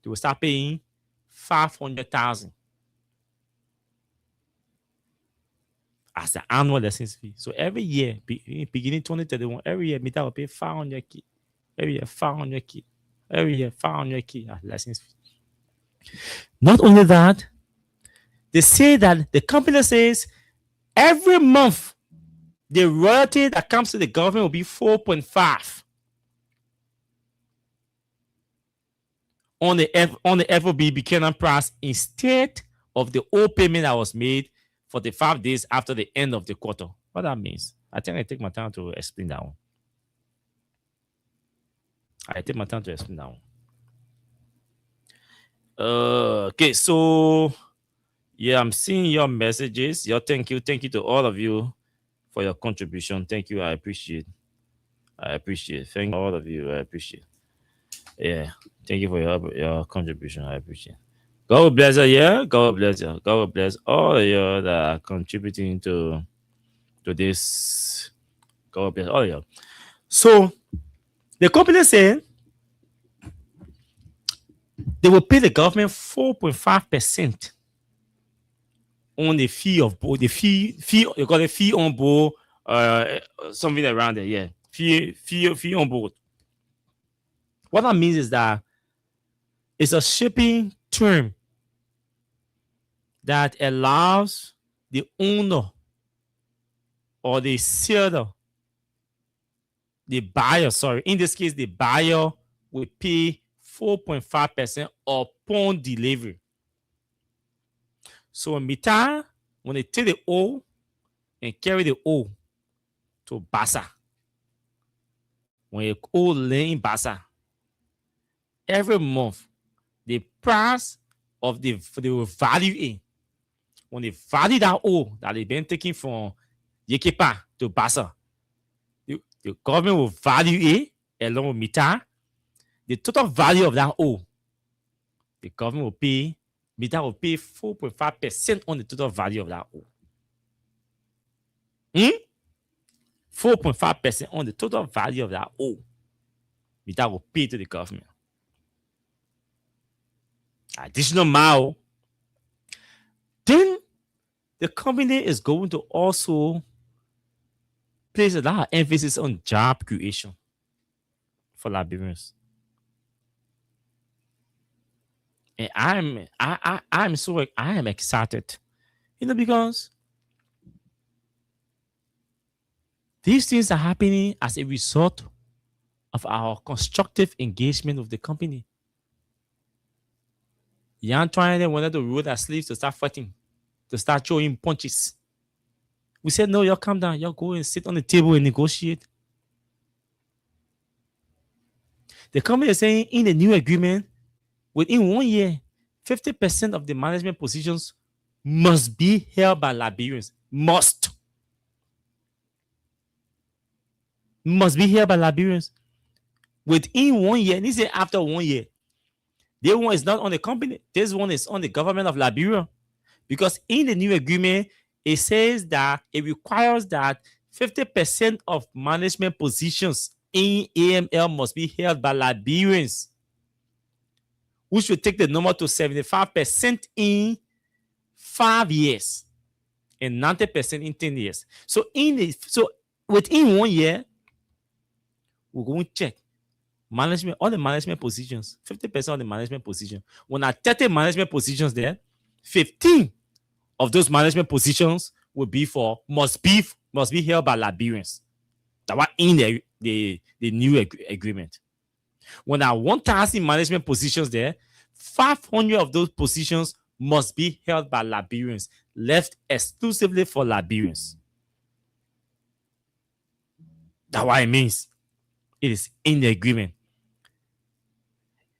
they will start paying 500,000 as the annual license fee. So every year, beginning 2031, every year, Mita will pay 500K. Every year, 500K. Every year, 500K as license fee. Not only that, they say that the company says every month the royalty that comes to the government will be 4.5 on the FOB Buchanan price instead of the old payment that was made for the 5 days after the end of the quarter. What that means, I think I take my time to explain that one. Okay, so yeah, I'm seeing your messages. Your thank you to all of you for your contribution. Thank you, I appreciate. Thank all of you, I appreciate. Yeah, thank you for your contribution. I appreciate. God will bless you. Yeah, God will bless you. God will bless all of you that are contributing to this. God will bless all of you. So the company saying they will pay the government 4.5% on the fee of board. The fee you call it fee on board, something around there. Yeah, fee on board. What that means is that it's a shipping term that allows the owner or the seller, the buyer, in this case, the buyer will pay 4.5% upon delivery. So Mita, when they take the O and carry the O to Bassa, when you O lay in Bassa, every month, the price of the value in, when they value that O that they've been taking from Yekepa to Bassa, the government will value it along with Mita. The total value of that O, the government will pay, Mita will pay 4.5% on the total value of that O. 4.5% on the total value of that O, Mita will pay to the government. Additional mile. Then the company is going to also place a lot of emphasis on job creation for Liberians. And I am excited, because these things are happening as a result of our constructive engagement with the company. Yan trying they wanted to roll their sleeves to start fighting, to start throwing punches. We said, no, y'all calm down. Y'all go and sit on the table and negotiate. The company is saying in the new agreement, within 1 year, 50% of the management positions must be held by Liberians. Must be held by Liberians. Within 1 year, and he said after 1 year. This one is not on the company. This one is on the government of Liberia. Because in the new agreement, it says that it requires that 50% of management positions in AML must be held by Liberians, which will take the number to 75% in 5 years and 90% in 10 years. So within 1 year, we're going to check management, all the management positions, 50% of the management position. When I 30 management positions there, 15 of those management positions will be must be held by Liberians. That was in the new agreement. When I 1,000 management positions there, 500 of those positions must be held by Liberians, left exclusively for Liberians. That's what it means. It is in the agreement.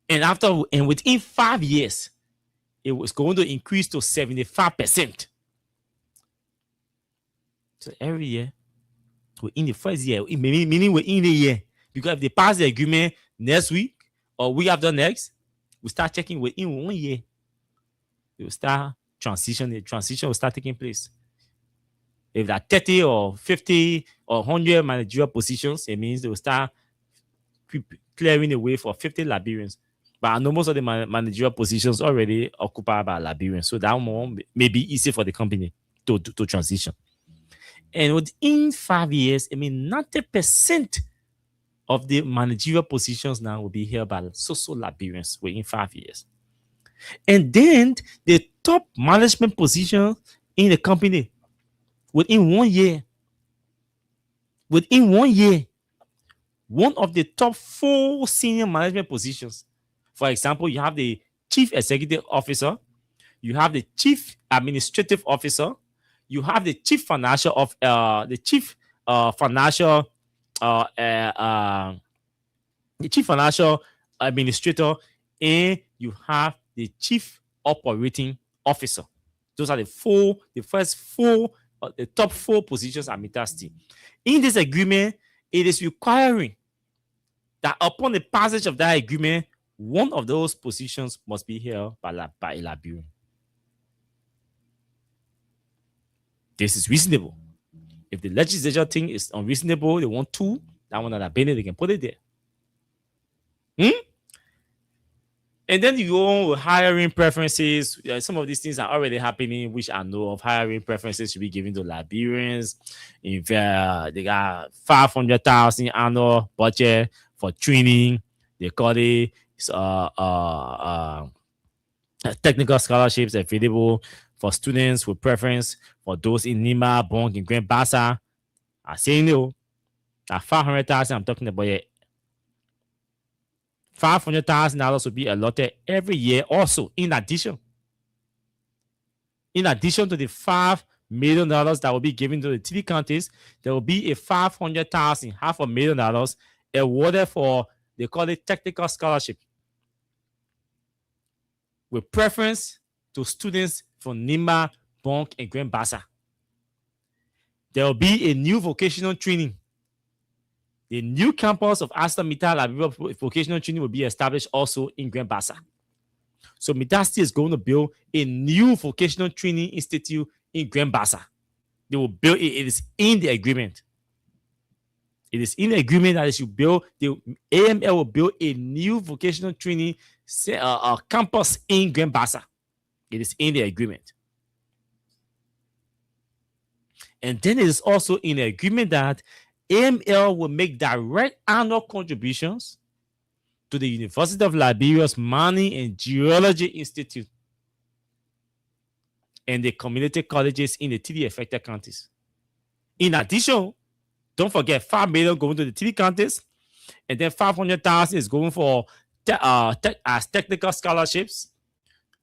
And within 5 years, it was going to increase to 75%. So every year, within the first year, meaning within the year, because if they pass the agreement next week or week after next, we start checking within 1 year. It will start transition. The transition will start taking place. If there are 30 or 50 or 100 managerial positions, it means they will start clearing the way for 50 Liberians. But I know most of the managerial positions already occupied by Liberians. So that one may be easy for the company to transition. And within 5 years, 90% of the managerial positions now will be held by social Liberians within 5 years. And then the top management position in the company within 1 year, one of the top 4 senior management positions. For example, you have the chief executive officer, you have the chief administrative officer, you have the chief financial administrator, and you have the chief operating officer. Those are the first 4, the top 4 positions at Mitasti. In this agreement, it is requiring that upon the passage of that agreement, one of those positions must be held by a Liberian. This is reasonable. If the legislature think it's unreasonable, they want 2, that one that they can put it there. And then you go on with hiring preferences. Some of these things are already happening, which I know of. Hiring preferences should be given to Liberians. If they got 500,000 annual budget for training, they call it technical scholarships available for students with preference for those in Nima, Bonk, and Grand Bassa. I say no. That 500,000 I'm talking about here. $500,000 will be allotted every year also in addition to the $5 million that will be given to the 3 counties. There will be a $500,000, $500,000 awarded for, they call it technical scholarship, with preference to students from Nimba, Bonk, and Grand Bassa. There will be a new vocational training. The new campus of ArcelorMittal Liberia vocational training will be established also in Grand Bassa. So Mitasti is going to build a new vocational training institute in Grand Bassa. They will build it. It is in the agreement. It is in the agreement that they should build. The AML will build a new vocational training campus in Grand Bassa. It is in the agreement. And then it is also in the agreement that AML will make direct annual contributions to the University of Liberia's Mining and Geology Institute and the community colleges in the 3 affected counties. In addition, don't forget $5 million going to the 3 counties, and then $500,000 is going for as technical scholarships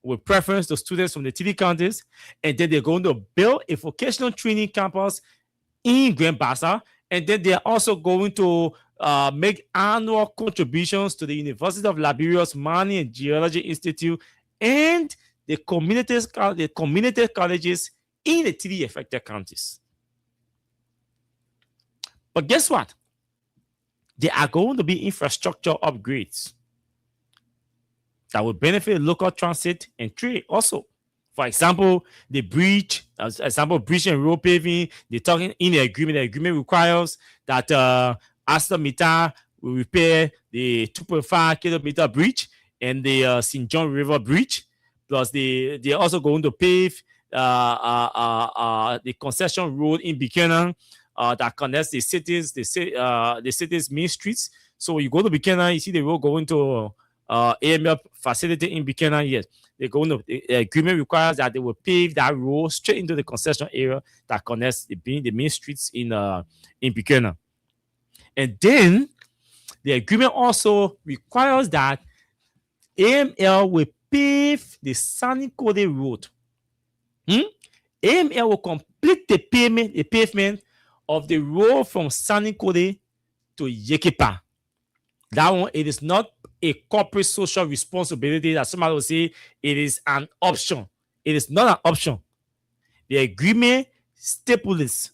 with preference to students from the 3 counties, and then they're going to build a vocational training campus in Grand Bassa. And then they are also going to make annual contributions to the University of Liberia's Mining and Geology Institute and the community colleges in the 3 affected counties. But guess what? There are going to be infrastructure upgrades that will benefit local transit and trade also. For example, the bridge, bridge and road paving, they're talking in the agreement requires that ArcelorMittal will repair the 2.5 kilometer bridge and the St. John River Bridge. Plus, they're also going to pave the concession road in Buchanan that connects the city's main streets. So you go to Buchanan, you see the road going to AML facility in Buchanan. Yes, they're going to. The agreement requires that they will pave that road straight into the concession area that connects the main streets in Buchanan. And then the agreement also requires that AML will pave the Sanikode Road. AML will complete the pavement of the road from Sanikode to Yekepa. That one, it is not a corporate social responsibility that somebody will say it is an option. It is not an option. The agreement stipulates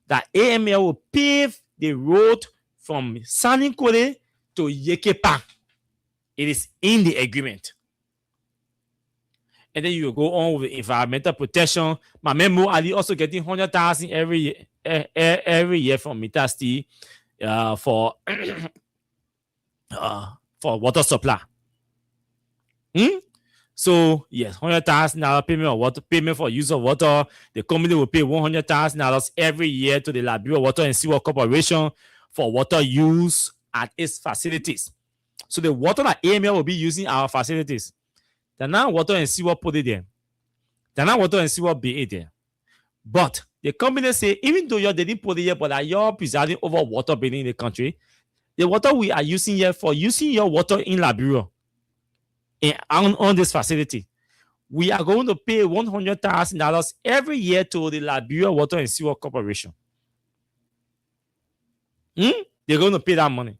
that AML will pave the road from Sanikode to Yekepa. It is in the agreement. And then you go on with environmental protection. My memo Ali also getting 100,000 every year from Mitasti for water supply. So yes, $100,000 payment of water, payment for use of water. The company will pay $100,000 every year to the Liberia Water and Sewer Corporation for water use at its facilities. So the water that AML will be using our facilities, the now water and sewer put it there. The now water and sewer be it there. But the company say, even though they didn't put it here, but that you're presiding over water being in the country, the water we are using here for using your water in Liberia on this facility, we are going to pay $100,000 every year to the Liberia Water and Sewer Corporation. They're going to pay that money.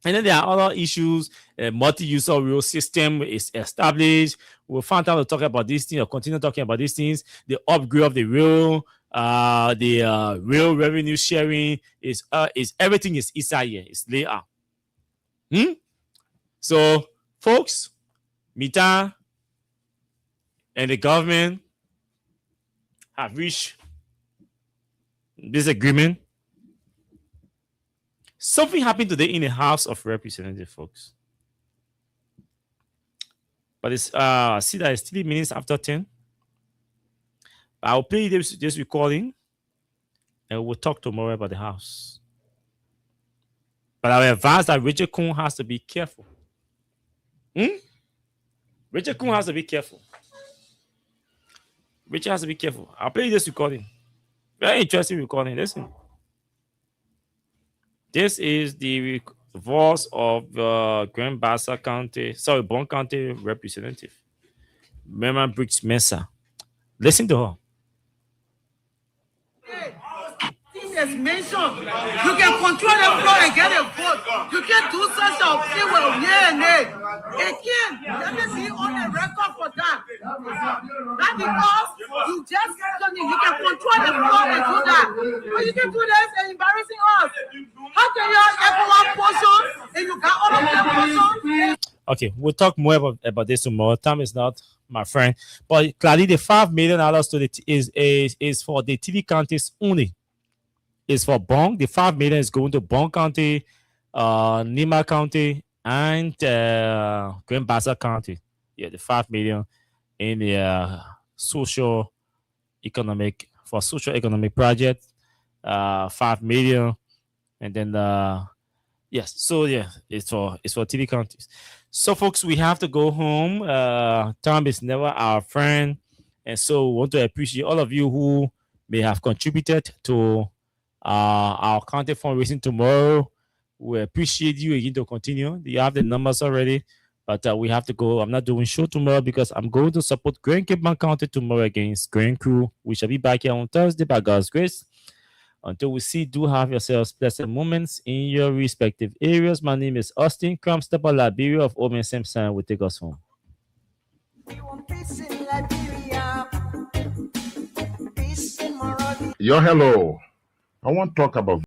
And then there are other issues. Multi-user rail system is established. We'll find time to talk about these things or continue talking about these things. The upgrade of the rail, the rail revenue sharing is everything is inside here. It's laid out. So, folks, Mita and the government have reached this agreement. Something happened today in the House of Representatives, folks. But it's see that it's 3 minutes after 10. I'll play this recording and we'll talk tomorrow about the House. But I will advise that Richard Kuhn has to be careful. Richard Kuhn has to be careful. Richard has to be careful. I'll play this recording. Very interesting recording. Listen. This is the voice of Grand Bassa County, Bon County representative, Mema Briggs Mensah. Listen to her. As mentioned, you can control the floor and get a vote. You can do such a thing with yeah and nay. Again, let me be on the record for that. Not because you can control the floor and do that. But you can do this and embarrassing us. How can you have one portion and you got all of the portion? Okay, we'll talk more about this tomorrow. Time is not my friend, but clearly the $5 million to the is for the TV counties only. Is for Bong. The $5 million is going to Bong County, Nima County, and Grand Bassa County. Yeah, the $5 million in the social economic project. $5 million, and then yes. So yeah, it's for TV counties. So folks, we have to go home. Time is never our friend, and so we want to appreciate all of you who may have contributed to our county fundraising tomorrow. We appreciate you again to continue. You have the numbers already, but we have to go. I'm not doing show tomorrow because I'm going to support Grand Cape Mount County tomorrow against Grand Crew. We shall be back here on Thursday by God's grace. Until we see, do have yourselves pleasant moments in your respective areas. My name is Austin Crumpstepper Liberia of Omen Simpson will take us home. Yo, hello. I want to talk about